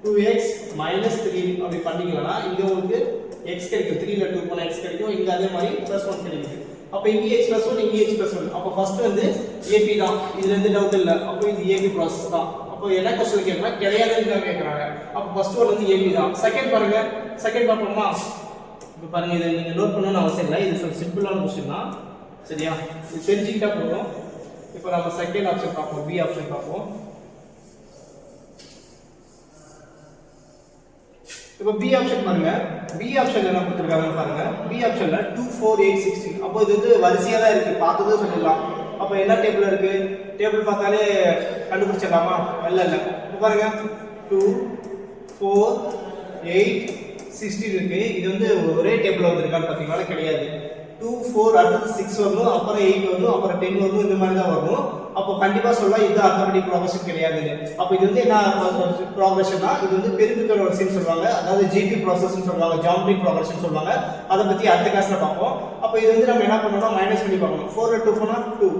2x - 3 அப்படி பண்ணிக்கலாம் இங்க உங்களுக்கு x கிடைக்கும் 3 ல 2 போனா x கிடைக்கும் இங்க அதே மாதிரி +1 கிடைக்குது அப்ப இங்க x + 1 இங்க x + 1 அப்ப ஃபர்ஸ்ட் வந்து AP தான் இதுல எந்த டவுட் இல்ல அப்ப இது AP process தான் அப்ப என்ன क्वेश्चन கேக்குறா கிடையாதுன்னு கேக்குறாங்க அப்ப ஃபர்ஸ்ட் ஒன் வந்து AP தான் செகண்ட் பாருங்க செகண்ட் பாப்போமா இப்ப பாருங்க இத நீங்க நோட் பண்ணனும் அவசியம் இல்ல இது ஒரு சிம்பிளான क्वेश्चन தான் சரியா இது தெரிஞ்சிட்டா போதும் இப்போ நம்ம செகண்ட் ஆப்ஷன் பாப்போம் B ஆப்ஷன் பாப்போம் இப்போ B ஆப்ஷன் பாருங்க B ஆப்ஷன்ல என்ன கொடுத்திருக்காங்க பாருங்க B ஆப்ஷன்ல 2 4 8 16 அப்போ இது வந்து வரிசையா தான் இருக்கு பார்த்ததே சொல்லிடலாம் அப்ப என்ன டேபிள்ல இருக்கு டேபிள் பார்த்தாலே கண்டுபிடிச்சிடலாமா இல்ல இப்போ பாருங்க 2 4 8 16 இருக்கு இது வந்து ஒரே டேபிள்ல வந்திருக்கான்னு பாத்தீங்களா கிடையாது 2 4 அடுத்து 6 வரணும் அப்புறம் 8 வரணும் அப்புறம் 10 வரணும் இந்த மாதிரி தான் வரும் அப்போ கண்டிப்பா சொல்லலாம் இது arithmetic progression கிடையாது அப்போ இது வந்து என்ன progressionனா இது வந்து பெருக்குத்தொடர் வரிசைன்னு சொல்வாங்க அதாவது GP process ன்னு சொல்வாங்க geometric progression சொல்வாங்க அத பத்தி அடுத்த கிளாஸ்ல பாப்போம் அப்போ இது வந்து நம்ம என்ன பண்ணனும்னா மைனஸ் பண்ணி பார்க்கணும் 4 ல 2 போனா 2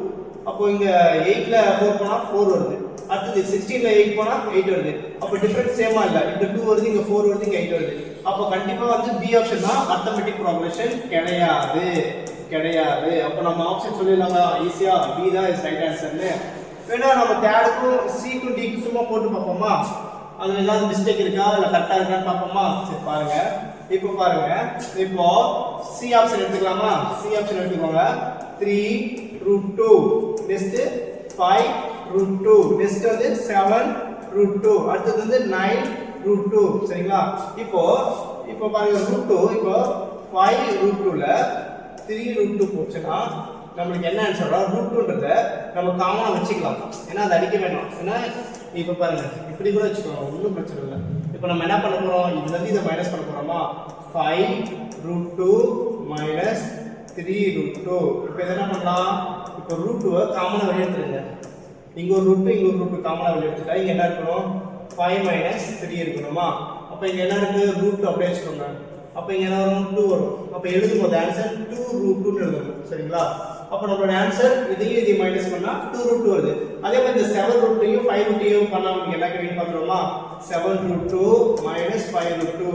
அப்போ இங்க 8 ல 4 போனா 4 வருது அடுத்து 16 ல 8 போனா 8 வருது அப்போ டிஃபரன்ஸ் சேமா இல்ல இங்க 2 வருது இங்க 4 வருது இங்க 8 வருது அப்போ கண்டிப்பா வந்து B ஆப்ஷன் தான் arithmetic progression கிடையாது கிடையாது. அப்போ நம்ம ஆப்ஷன் சொல்லிடலாங்க ஈஸியா, பி தான் இஸ் ரைட் ஆன்சர்னு. வேணா நம்ம தேர்டுக்கும் சிக்கும் டிக்கும் சும்மா போட்டு பார்ப்போமா, அதுல ஏதாவது மிஸ்டேக் இருக்கா இல்ல கரெக்டா இருக்கான்னு பார்ப்போமா. சரி பாருங்க, இப்போ பாருங்க, இப்போ சி ஆப்ஷன் எடுத்துக்கலாமா. சி ஆப்ஷன் எடுத்துக்கோங்க. 3√2 நெக்ஸ்ட் 5√2 நெக்ஸ்ட் வந்து 7√2 அடுத்து வந்து 9√2 சரிங்களா. இப்போ பாருங்க √2 இப்போ 5√2ல 3√2 போச்சுன்னா நம்மளுக்கு என்ன ஆன்சர் வரும், √2ன்றத நம்ம காமனா வச்சுக்கலாம். ஏன்னா அது அடிக்க வேண்டாம். ஏன்னா இப்போ பாருங்க இப்படி கூட வச்சுக்கோங்க, ஒன்றும் பிரச்சனை இல்லை. இப்போ நம்ம என்ன பண்ண போறோம், இதுல இருந்து இதை மைனஸ் பண்ண போறோமா. 5√2 மைனஸ் 3√2. இப்போ இதை என்ன பண்ணலாம், இப்போ √2 காமனா வெளியே எடுத்துருங்க. இங்க ஒரு √2 இங்க ஒரு √2 காமனா வெளியே எடுத்துட்டா இங்க என்ன இருக்கணும், 5 மைனஸ் 3 இருக்கணுமா. அப்போ இங்க என்ன இருக்கு, √2 அப்படியே வச்சுக்கோங்க. அப்போ இங்க என்ன வரும், 2 வரும். அப்போ எழுதும்போது ஆன்சர் 2√2 எழுதணும் சரிங்களா. அப்போ நம்மளோட ஆன்சர் இதையும் மைனஸ் பண்ணா 2√2 வருது. அதே மாதிரி இந்த 7√2யும் 5√2யும் பண்ணா நமக்கு என்ன கிடைக்கும் பார்த்துருவோமா. 7√2 மைனஸ் 5√2.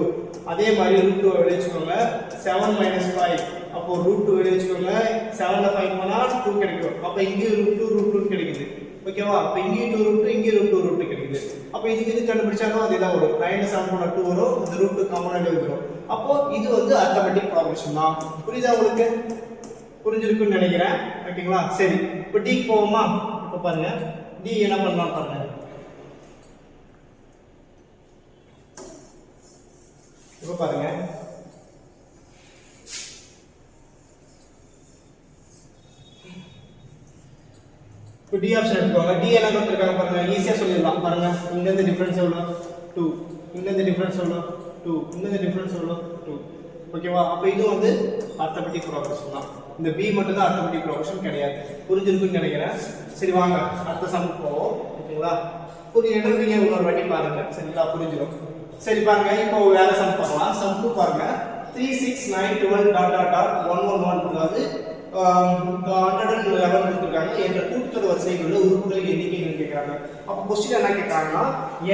அதே மாதிரி √2 வெளியே வச்சுக்கோங்க. 7 மைனஸ் 5 அப்போ √2 வெளியே வச்சுக்கோங்க. 7ல 5 போனா 2 கிடைக்கும். அப்போ இங்கேயும் √2 கிடைக்குது. ஓகேவா. அப்போ இங்கேயும் 2√2 இங்கேயும் √2 கிடைக்குது. அப்போ இது கண்டுபிடிச்சாலும் அதே தான் வரும். 9 7 போனா 2 வரும். இந்த √2 காமனா எழுதுறோம். அப்போ இது வந்து அரித்மெடிக் ப்ராக்ரஷன் தான். புரியுதா உங்களுக்கு, புரிஞ்சிருக்குன்னு நினைக்கிறேன். ஓகேங்களா. சரி இப்போ டி போவோமா. இப்போ பாருங்க டி என்ன பண்ணலாம் பாருங்க. இப்போ பாருங்க இப்போ டி ஆப்ஷன் எடுத்துக்கோங்க. டி என்ன கொடுத்துருக்காங்க பாருங்க, ஈஸியா சொல்லிடலாம் பாருங்க. இங்க இருந்து டிஃபரன்ஸ் எவ்வளோ 2, இங்க இருந்து டிஃபரன்ஸ் எவ்வளோ 2, இங்க இருந்து டிஃபரன்ஸ் எவ்வளோ 2. ஓகேவா. அப்போ இது வந்து அரித்மெடிக் ப்ராக்ரஷன் தான். இந்த பி மட்டும் தான் அரித்மெடிக் ப்ராக்ரஷன் கிடையாது. புரிஞ்சிருக்குன்னு நினைக்கிறேன். சரி வாங்க அடுத்த சம் போவோம். ஓகேங்களா. புரியுங்க இன்னொரு வாட்டி பாருங்க சரிங்களா, புரிஞ்சிடும். சரி பாருங்க இப்போ வேற சம் பார்க்கலாம். சம் 2 பாருங்க. 3 6 9 12 111 அதாவது 111 கொடுத்துருக்காங்க. என்ற கூட்டுத்தொடர் வரிசையில் உள்ள உறுப்புகளின் எண்ணிக்கை கேட்கறாங்க. அப்போ கொஸ்டின் என்ன கேட்கறாங்கன்னா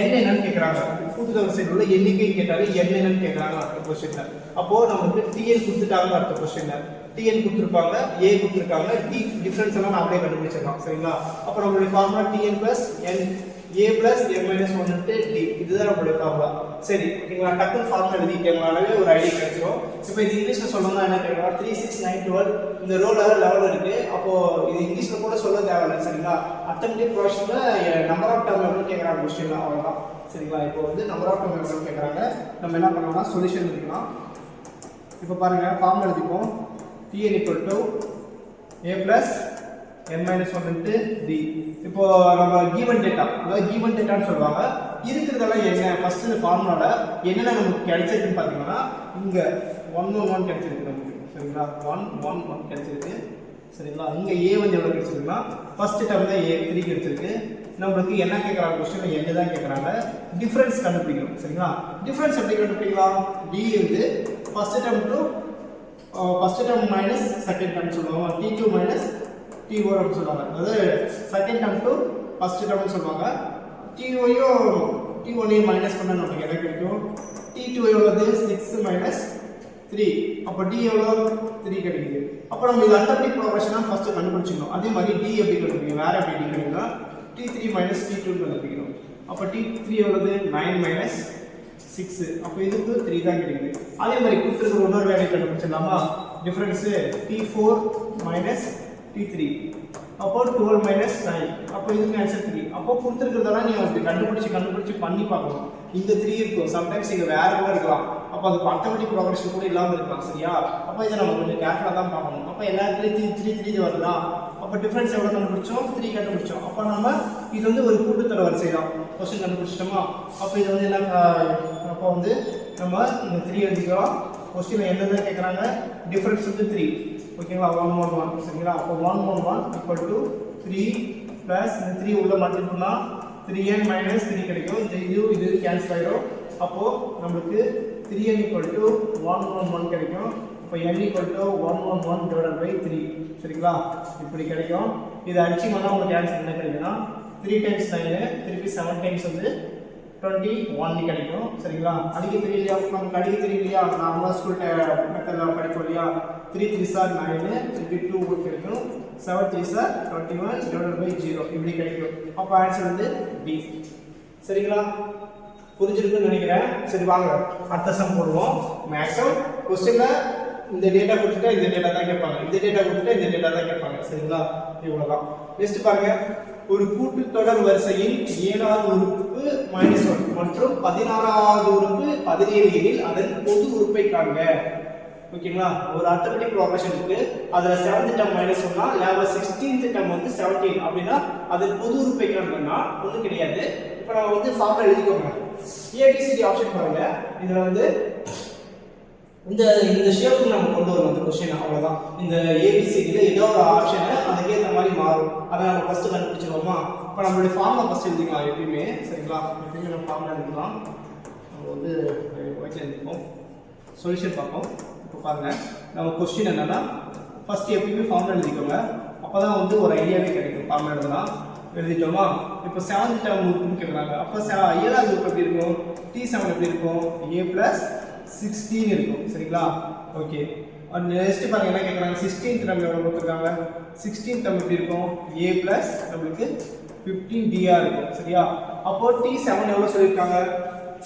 n என்னன்னு கேட்கறாங்க. கூட்டுத்தொடர் வரிசையில் உள்ள எண்ணிக்கை கேட்டாரு, n என்னன்னு கேட்கறாங்க அடுத்த கொஸ்டின்ல. அப்போ நமக்கு tn கொடுத்துட்டாங்க. அடுத்த கொஸ்டின்ல tn கொடுத்துருப்பாங்க, a கொடுத்துருக்காங்க, d டிஃபரன்ஸ் எல்லாம் அப்படியே கண்டுபிடிச்சிடலாம் சரிங்களா. அப்போ நம்மளுடைய formula tn plus n a plus n minus 1 into d இதுதான் நம்மளுடைய ஃபார்முலா. சரி ஓகேங்களா. டக்குனு ஃபார்முலா எழுதிட்டீங்கனாலே ஒரு ஐடியா கிடைச்சிடும். இப்போ இது இங்கிலீஷ்ல சொல்லணும்னா என்ன கேட்கலாம், 3 6 9 12 இந்த ரோல லெவல் இருக்கு. அப்போ இது இங்கிலீஷ்ல கூட சொல்ல தேவையில்லை சரிங்களா. அரித்மெடிக் ப்ராக்ரஷன்ல நம்பர் ஆஃப் டேர்ம் எவ்வளவு கேட்கறாங்க கொஸ்டின்ல அவ்வளவுதான் சரிங்களா. இப்போ வந்து நம்பர் ஆஃப் டேர்ம் எவ்வளவு கேட்கறாங்க, நம்ம என்ன பண்ணலாம்னா சொல்யூஷன் எழுதிக்கலாம். இப்போ பாருங்க formula எழுதிப்போம். tn equal to a plus n minus 1 into d. இப்போ நம்ம given data அதாவது given dataன்னு சொல்லுவாங்க. இருக்குறதெல்லாம் என்ன, ஃபர்ஸ்ட் இந்த ஃபார்முலால என்னென்ன நமக்கு கிடைச்சிருக்குன்னு பாத்தீங்கன்னா இங்க 111 கிடைச்சிருக்கு நமக்கு சரிங்களா. 111 கிடைச்சிருக்கு சரிங்களா. இங்க a வந்து எவ்வளவு கிடைச்சிருக்குன்னா ஃபர்ஸ்ட் டேர்ம்ல a 3 கிடைச்சிருக்கு. நம்மளுக்கு என்ன கேக்குறாங்க क्वेश्चनல n தான் கேக்குறாங்க. டிஃபரன்ஸ் கண்டுபிடிக்கணும் சரிங்களா. டிஃபரன்ஸ் எப்படி கண்டுபிடிக்கலாம், d வந்து first term to first term minus second term சொல்லுவாங்க. t2 மைனஸ் t1 அப்படி சொல்லுவாங்க. அதாவது second term to first term சொல்லுவாங்க. t1ஐயும் மைனஸ் பண்ணா நமக்கு என்ன கிடைக்கும், t2 எவ்வளவு 6 மைனஸ் 3 அப்ப d எவ்வளவு 3 கிடைக்குது. அப்ப நம்ம இது அரித்மெடிக் ப்ராக்ரஷனா ஃபர்ஸ்ட் கண்டுபிடிச்சிடணும். அதே மாதிரி d எப்படி கண்டுபிடிக்கணும், வேற எப்படி கண்டுபிடிக்கணும்னா t3 மைனஸ் t2 கண்டுபிடிக்கணும். அப்ப t3 எவ்வளவு 9 மைனஸ் 6 அப்ப இதுக்கு 3 தான் கிடைக்குது. அதே மாதிரி கொடுத்திருக்கிற இன்னொரு value கண்டுபிடிச்சிடலாமா. Difference t4 minus t3 அப்போ 12 மைனஸ் 9 அப்போ இதுக்கு ஆன்சர் 3. அப்போ கொடுத்திருக்கிறதெல்லாம் நீங்க அப்படி கண்டுபிடிச்சு பண்ணி பார்க்கணும். இந்த 3 இருக்கும், சம்டைம்ஸ் இங்க வேற கூட இருக்கலாம். அப்போ அது அரித்மெடிக் ப்ராக்ரஷன் கூட இல்லாம இருக்கலாம் சரியா. அப்போ இதை நம்ம கொஞ்சம் கேர்ஃபுல்லா தான் பார்க்கணும். அப்போ எல்லா இடத்துலயும் 3 வருதா, அப்போ டிஃபரன்ஸ் எவ்வளவு கண்டுபிடிச்சோம் 3 கண்டுபிடிச்சோம். அப்போ நம்ம இது வந்து ஒரு கூட்டுத்தொடர் வரிசை தான். क्वेश्चन கண்டுபிடிச்சிட்டோமா. அப்போ இது வந்து என்ன, அப்போ வந்து நம்ம இந்த 3 எழுதிக்கலாம். क्वेश्चनல என்னென்ன கேக்குறாங்க, டிஃபரன்ஸ் வந்து 3 ஓகேங்களா. 111 சரிங்களா. அப்போ 111 equal to 3 plus இந்த 3 உள்ள மல்டிப்ளை பண்ணா 3n minus 3 கிடைக்கும். இது கேன்சல் ஆயிடும். அப்போ நமக்கு 3n equal to 111 கிடைக்கும். அப்போ n equal to 111 divided by 3 சரிங்களா. இப்படி கிடைக்கும். இது அடிச்சீங்கன்னா உங்களுக்கு ஆன்சர் என்ன கிடைக்கும்னா 3 times 9 திருப்பி 7 times வந்து 21 கிடைக்கும் சரிங்களா. அடிக்க தெரியலையா, நமக்கு அடிக்க தெரியலையா, நார்மலா ஸ்கூல் மெத்தட்ல படிப்போம் இல்லையா. 3 3s are 9 திருப்பி 2 உங்களுக்கு கிடைக்கும் 7 3s are 21 divided by 0 இப்படி கிடைக்கும் அப்ப ஆன்சர் வந்து B சரிங்களா புரிஞ்சிருக்குன்னு நினைக்கிறேன் சரி வாங்க அடுத்த சம் போடுவோம் மேக்ஸிமம் क्वेश्चनல இந்த டேட்டா கொடுத்துட்டா இந்த டேட்டா தான் கேட்பாங்க இந்த டேட்டா கொடுத்துட்டா இந்த டேட்டா தான் கேட்பாங்க சரிங்களா இவ்வளவுதான் நெக்ஸ்ட் பாருங்க ஒரு கூட்டுத்தொடர் வரிசையின் 7வது உறுப்பு -1 மற்றும் 16வது உறுப்பு 17 எனில் அதன் பொது உறுப்பை காண்க ஓகேங்களா ஒரு அரித்மெடிக் ப்ரோக்ரஷன் இருக்கு அதுல 7th term -1னா Laval 16th term வந்து 17 அப்படினா அதன் பொது உறுப்பை காண்கனா ஒண்ணும் கிடையாது இப்போ நம்ம வந்து ஃபார்முலா எழுதிக்கோங்க ABCD ஆப்ஷன் பாருங்க இதுல வந்து இந்த ஷேப்புக்கு நம்ம கொண்டு வரணும் அந்த क्वेश्चन அவ்வளவுதான் இந்த ABCD ல ஏதோ ஒரு ஆப்ஷன் அதுக்கு ஏத்த மாதிரி மாறும் அத நம்ம ஃபர்ஸ்ட் கண்டுபிடிச்சிரோமா இப்போ நம்மளுடைய ஃபார்முலா ஃபர்ஸ்ட் எழுதிக்கலாம் எப்பவுமே சரிங்களா எப்பவுமே நம்ம ஃபார்முலா எழுதலாம் நம்ம வந்து ஓகே எழுதிப்போம் சொல்யூஷன் பார்ப்போம் இப்போ பாருங்க நம்ம क्वेश्चन என்னன்னா ஃபர்ஸ்ட் எப்பவுமே ஃபார்முலா எழுதிக்கோங்க அப்பதான் வந்து ஒரு ஐடியாவே கிடைக்கும் ஃபார்முலா எழுதலாம் எழுதிட்டோமா இப்போ 7th டேர்ம் உறுப்புன்னு கேக்குறாங்க அப்ப 7வது உறுப்பு எப்படி இருக்கும் T7 எப்படி இருக்கும் A+ 16 இருக்கும் சரிங்களா ஓகே நெக்ஸ்ட் பாருங்க என்ன கேக்குறாங்க 16th டேர்ம் எவ்வளவு கொடுத்திருக்காங்க 16th டேர்ம் எப்படி இருக்கும் A+ நமக்கு 15dr இருக்கும் சரியா அப்போ T7 எவ்வளவு சொல்லிருக்காங்க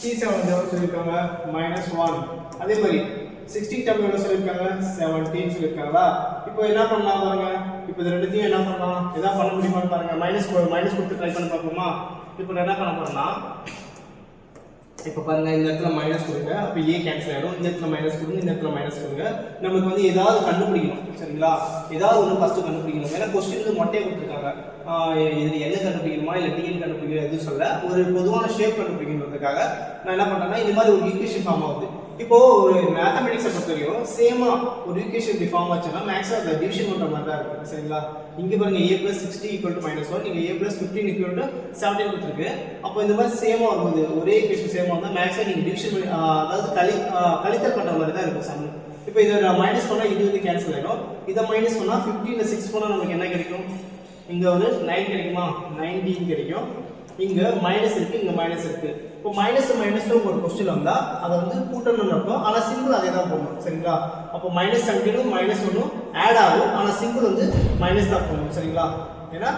T7 எவ்வளவு சொல்லிருக்காங்க -1 அதே மாதிரி 16th டேர்ம் எவ்வளவு சொல்லிருக்காங்க 17 சொல்லிருக்காங்களா இப்போ என்ன பண்ணலாம் பாருங்க இப்போ இது ரெண்டுத்தையும் என்ன பண்ணலாம் ஏதா பண்ண முடியுமான்னு பாருங்க மைனஸ் கொடுத்து ட்ரை பண்ணி பார்ப்போமா இப்போ என்ன பண்ண போறோம்னா இப்போ பாருங்க இந்த இடத்துல மைனஸ் கொடுங்க அப்ப A கேன்சல் ஆயிடும் இந்த இடத்துல மைனஸ் கொடுங்க இந்த இடத்துல மைனஸ் கொடுங்க நமக்கு வந்து ஏதாவது கண்டுபிடிக்கணும் சரிங்களா ஏதாவது ஒன்று ஃபர்ஸ்ட் கண்டுபிடிக்கணும் ஏன்னா क्वेश्चन மொட்டையை கொடுத்துருக்காங்க இது என்ன கண்டுபிடிக்கணுமா இல்லை டிஎன் கண்டுபிடிக்கணும் எதுவும் சொல்ல ஒரு பொதுவான ஷேப் கண்டுபிடிக்கணுன்றதுக்காக நான் என்ன பண்றேன்னா இந்த மாதிரி ஒரு ஈக்குவேஷன் ஃபார்ம் ஆகுது இப்போ ஒரு மேத்தமெட்டிக்ஸை பொறுத்தவரைக்கும் சேமா ஒரு ஈக்குவேஷன் இப்படி ஃபார்ம் ஆச்சுன்னா மேக்ஸில் அந்த டிவிஷன் பண்ற மாதிரி தான் இருக்கு சரிங்களா இங்க பாருங்க A+60 = -1 நீங்க A+15 = 17 கொடுத்துருக்கு அப்போ இந்த மாதிரி சேமா வரும்போது ஒரே ஈக்குவேஷன் சேமா வந்தா மேக்ஸில் நீங்க டிவிஷன் பண்ணி அதாவது கழித்தல் பண்ற மாதிரி தான் இருக்கும் சம் இப்போ இதை நான் மைனஸ் பண்ணா இது வந்து கேன்சல் ஆயிடும் இதை மைனஸ் பண்ணா 15 ல 6 பண்ணா நமக்கு என்ன கிடைக்கும் இங்க ஒரு 9 கிடைக்குமா 19 கிடைக்கும் இங்க மைனஸ் இருக்கு இங்க மைனஸ் இருக்கு இப்போ மைனஸ் ஒரு क्वेश्चन வந்தா அத வந்து கூட்டணும்னு அர்த்தம் ஆனா சிம்பிள் அதே தான் போடணும் சரிங்களா அப்போ -17 -1 ஆட் ஆகும் ஆனா சிம்பிள் வந்து மைனஸ் தான் போடணும் சரிங்களா ஏன்னா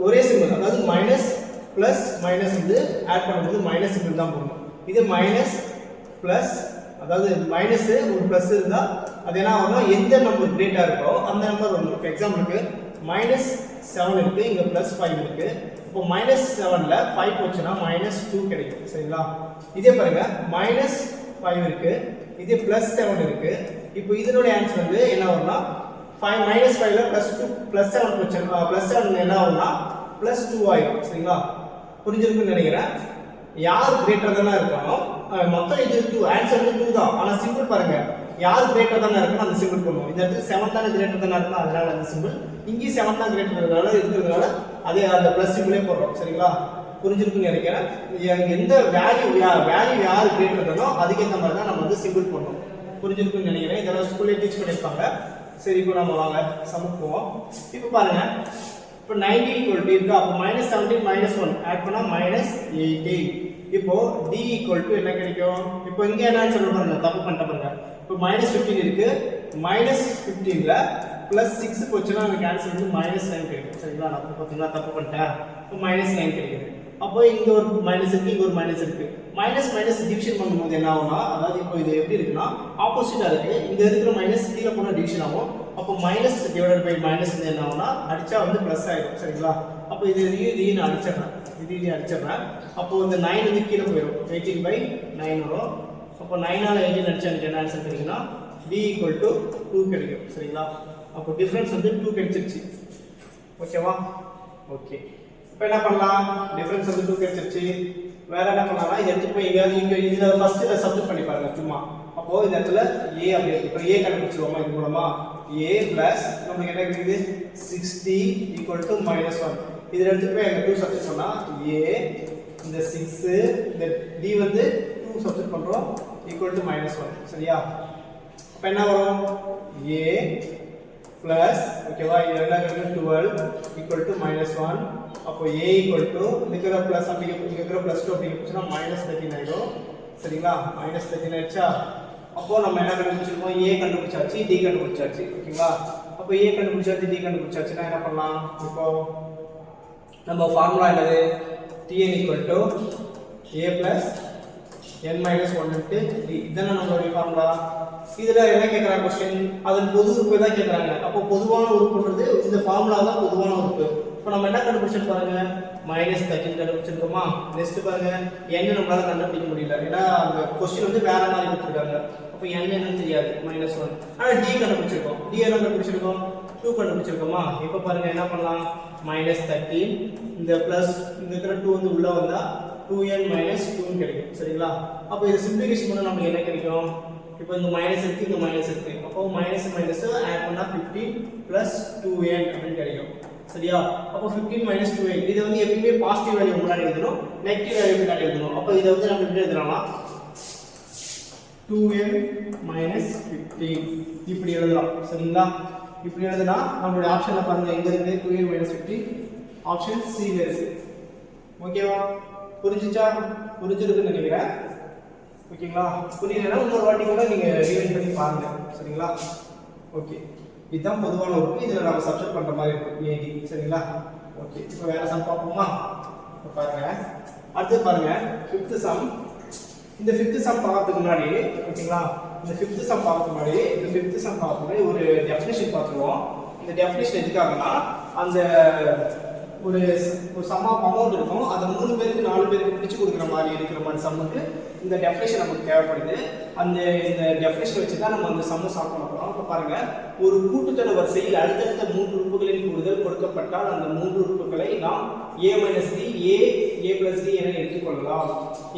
ஒரே சிம்பிள் அதாவது மைனஸ் பிளஸ் மைனஸ் வந்து ஆட் பண்ணும்போது மைனஸ் சிம்பிள் தான் போடணும் இது மைனஸ் பிளஸ் அதாவது மைனஸ் ஒரு பிளஸ் இருந்தா அது என்ன ஆகும் எந்த நம்பர் கிரேட்டா இருக்கோ அந்த நம்பர் வரும் ஃபார் எக்ஸாம்பிளுக்கு -7 இருக்கு இங்க +5 இருக்கு இப்போ -7 ல 5 போச்சுனா -2 கிடைக்கும் சரிங்களா இதே பாருங்க -5 இருக்கு இதே +7 இருக்கு இப்போ இதனோட ஆன்சர் வந்து என்ன வரும்னா -5 ல +2 +7 போச்சுனா +7 என்ன ஆகும்னா +2 ஆயிடும் சரிங்களா புரிஞ்சிருக்குன்னு நினைக்கிறேன் யார் கிரேட்டர் தான இருக்கானோ மொத்தம் இது 2 ஆன்சர் வந்து 2 தான் ஆனா சிம்பிள் பாருங்க யார் கிரேட்டர் தான இருக்கணும் அந்த சிம்பிள் பண்ணுவோம் இந்த இடத்துல 7 தான் கிரேட்டர் தான இருக்கணும் அதனால அந்த சிம்பிள் இங்க 7 தான் கிரேட்டர் இருக்கிறதுனால அதே அந்த பிளஸ் சிம்பிளே போடுறோம் சரிங்களா புரிஞ்சிருக்குன்னு நினைக்கிறேன் எந்த வேல்யூ யார் கிரேட்டர் தானோ அதுக்கு ஏத்த மாதிரி தான் நம்ம வந்து சிம்பிள் பண்ணணும் புரிஞ்சிருக்குன்னு நினைக்கிறேன் இதெல்லாம் ஸ்கூல்ல டீச் பண்ணிருப்பாங்க சரி இப்போ நம்ம வாங்க சம் போவோம் இப்போ பாருங்க இப்போ 19 ஈக்குவல் இருக்கா அப்போ -17 -1 ஆட் பண்ணா -18 இப்போ d = என்ன கிடைக்கும் இப்போ இங்க என்ன ஆன்சர் பாருங்க தப்பு பண்ணிட்ட பாருங்க இப்போ -15 இருக்கு -15 ல +6 போச்சுனா நமக்கு ஆன்சர் வந்து -9 கிடைக்கும் சரிங்களா நான் பாத்தீங்களா தப்பு பண்ணிட்டேன் இப்போ -9 கிடைக்குது அப்போ இங்க ஒரு மைனஸ் இருக்கு இங்க ஒரு மைனஸ் இருக்கு மைனஸ் டிவிஷன் பண்ணும்போது என்ன ஆகும்னா அதாவது இப்போ இது எப்படி இருக்குன்னா ஆப்போசிட்டா இருக்கு இங்க இருக்கிற மைனஸ் கீழ போனா டிவிஷன் ஆகும் அப்போ மைனஸ் டிவைடட் பை மைனஸ் என்ன ஆகும்னா அடிச்சா வந்து பிளஸ் ஆயிடும் சரிங்களா அப்போ இது நான் அடிச்சிடுறேன் அப்போ இந்த 9 வந்து கீழே போயிடும் 18/9 வரும் அப்போ 9 ஆல 18 அடிச்சா எனக்கு என்ன ஆன்சர் கிடைக்கும்னா d = 2 கிடைக்கும் சரிங்களா அப்போ டிஃபரன்ஸ் வந்து 2 கிடைச்சிருச்சு ஓகேவா ஓகே இப்போ என்ன பண்ணலாம் டிஃபரன்ஸ் வந்து 2 கிடைச்சிருச்சு வேற என்ன பண்ணலாம்னா இத எடுத்து போய் இங்க இதுல ஃபர்ஸ்ட் இத சப்ஸ்டிட் பண்ணி பாருங்க சும்மா அப்போ இந்த இடத்துல a அப்படியே இப்போ a கண்டுபிடிச்சிரோமா இது மூலமா a பிளஸ் நமக்கு என்ன கிடைக்குது 60 = -1 இதுல எடுத்து போய் அங்க 2 சப்ஸ்டிட் பண்ணா a இந்த 6 இந்த d வந்து 2 சப்ஸ்டிட் பண்றோம் = -1 சரியா அப்ப என்ன வரும் a plus ஓகேவா இது என்ன கிடைக்கும் 12 = -1 அப்போ a இருக்கிற பிளஸ் அப்படிங்க இருக்கிற +2 அப்படிங்க போச்சுனா -13 ஆயிடும் சரிங்களா -13 ஆயிடுச்சா அப்போ நம்ம என்ன கண்டுபிடிச்சிருக்கோம்? A கண்டுபிடிச்சாச்சு, D கண்டுபிடிச்சாச்சு. ஓகேங்களா? அப்போ A கண்டுபிடிச்சாச்சு, D கண்டுபிடிச்சாச்சுன்னா என்ன பண்ணலாம்? இப்போ நம்ம ஃபார்முலா என்னது? Tn = A plus n minus 1 into d. இதான நம்மளுடைய ஃபார்முலா. இதுல என்ன கேக்குறாங்க क्वेश्चन? அதன் பொது உறுப்பை தான் கேக்குறாங்க. அப்போ பொதுவான உறுப்புன்றது இந்த ஃபார்முலா தான் பொதுவான உறுப்பு. இப்போ நம்ம என்ன கண்டுபிடிச்சோம் பாருங்க, -13 கண்டுபிடிச்சிருக்கோமா? நெக்ஸ்ட் பாருங்க, n நம்மளால கண்டுபிடிக்க முடியல. ஏன்னா அந்த क्वेश्चन வந்து வேற மாதிரி கொடுத்திருக்காங்க. அப்போ n என்னன்னு தெரியாது, -1. ஆனா d கண்டுபிடிச்சிருக்கோம். d என்ன கண்டுபிடிச்சிருக்கோம்? 2 கண்டுபிடிச்சிருக்கோமா? இப்போ பாருங்க என்ன பண்ணலாம்? -13 இந்த பிளஸ் இந்த இருக்கிற 2 வந்து உள்ள வந்தா 2n - 2 கிடைக்கும். சரிங்களா? அப்போ இது சிம்பிளிஃபிகேஷன் பண்ணா நமக்கு என்ன கிடைக்கும்? இப்போ இந்த மைனஸ் இருக்கு, இந்த மைனஸ் இருக்கு. அப்போ மைனஸ் மைனஸ் ஆட் பண்ணா 15 + 2n அப்படி கிடைக்கும். சரியா? அப்போ 15 - 2n இது வந்து எப்பவுமே பாசிட்டிவ் வேல்யூ முன்னாடி எழுதணும், நெகட்டிவ் வேல்யூ முன்னாடி எழுதணும். அப்போ இத வந்து நம்ம எப்படி எழுதலாம்? 2n - 15 இப்படி எழுதலாம். சரிங்களா? இப்படி எழுதுனா நம்மளுடைய ஆப்ஷன்ல பாருங்க எங்க இருக்கு? 2n - 15 ஆப்ஷன் C ல இருக்கு. ஓகேவா? புரிஞ்சுச்சா? புரிஞ்சிருக்குன்னு நினைக்கிறேன். ஓகேங்களா? புரியலனா இன்னொரு வாட்டி கூட நீங்க ரிவைண்ட் பண்ணி பாருங்க. சரிங்களா? ஓகே, இதுதான் பொதுவான உறுப்பு. இதுல நாம சப்ஸ்டிட் பண்ற மாதிரி இருக்கும் AD. சரிங்களா? ஓகே, இப்போ வேற சம் பாப்போமா? இப்போ பாருங்க, அடுத்து பாருங்க 5th சம். இந்த 5th சம் பார்க்கிறதுக்கு முன்னாடி, ஓகேங்களா, இந்த 5th சம் பார்க்கிறதுக்கு முன்னாடி ஒரு டெஃபினிஷன் பார்த்துருவோம். இந்த டெஃபினிஷன் எதுக்காகனா, அந்த ஒரு சம் ஆஃப் அமௌண்ட் இருக்கும், அதை 3 பேருக்கு 4 பேருக்கு பிரிச்சு கொடுக்குற மாதிரி இருக்கிற மாதிரி சம்முக்கு இந்த டெஃபினிஷன் நமக்கு தேவைப்படுது. இந்த டெஃபினிஷன் வச்சு தான் நம்ம அந்த சம்மை சால்வ் பண்ண போறோம். இப்போ பாருங்க, ஒரு கூட்டுத்தொடர் வரிசையில் அடுத்தடுத்த 3 உறுப்புகளின் கூடுதல் கொடுக்கப்பட்டால் அந்த 3 உறுப்புகளை நாம் a - d, a plus d என எடுத்துக்கொள்ளலாம்.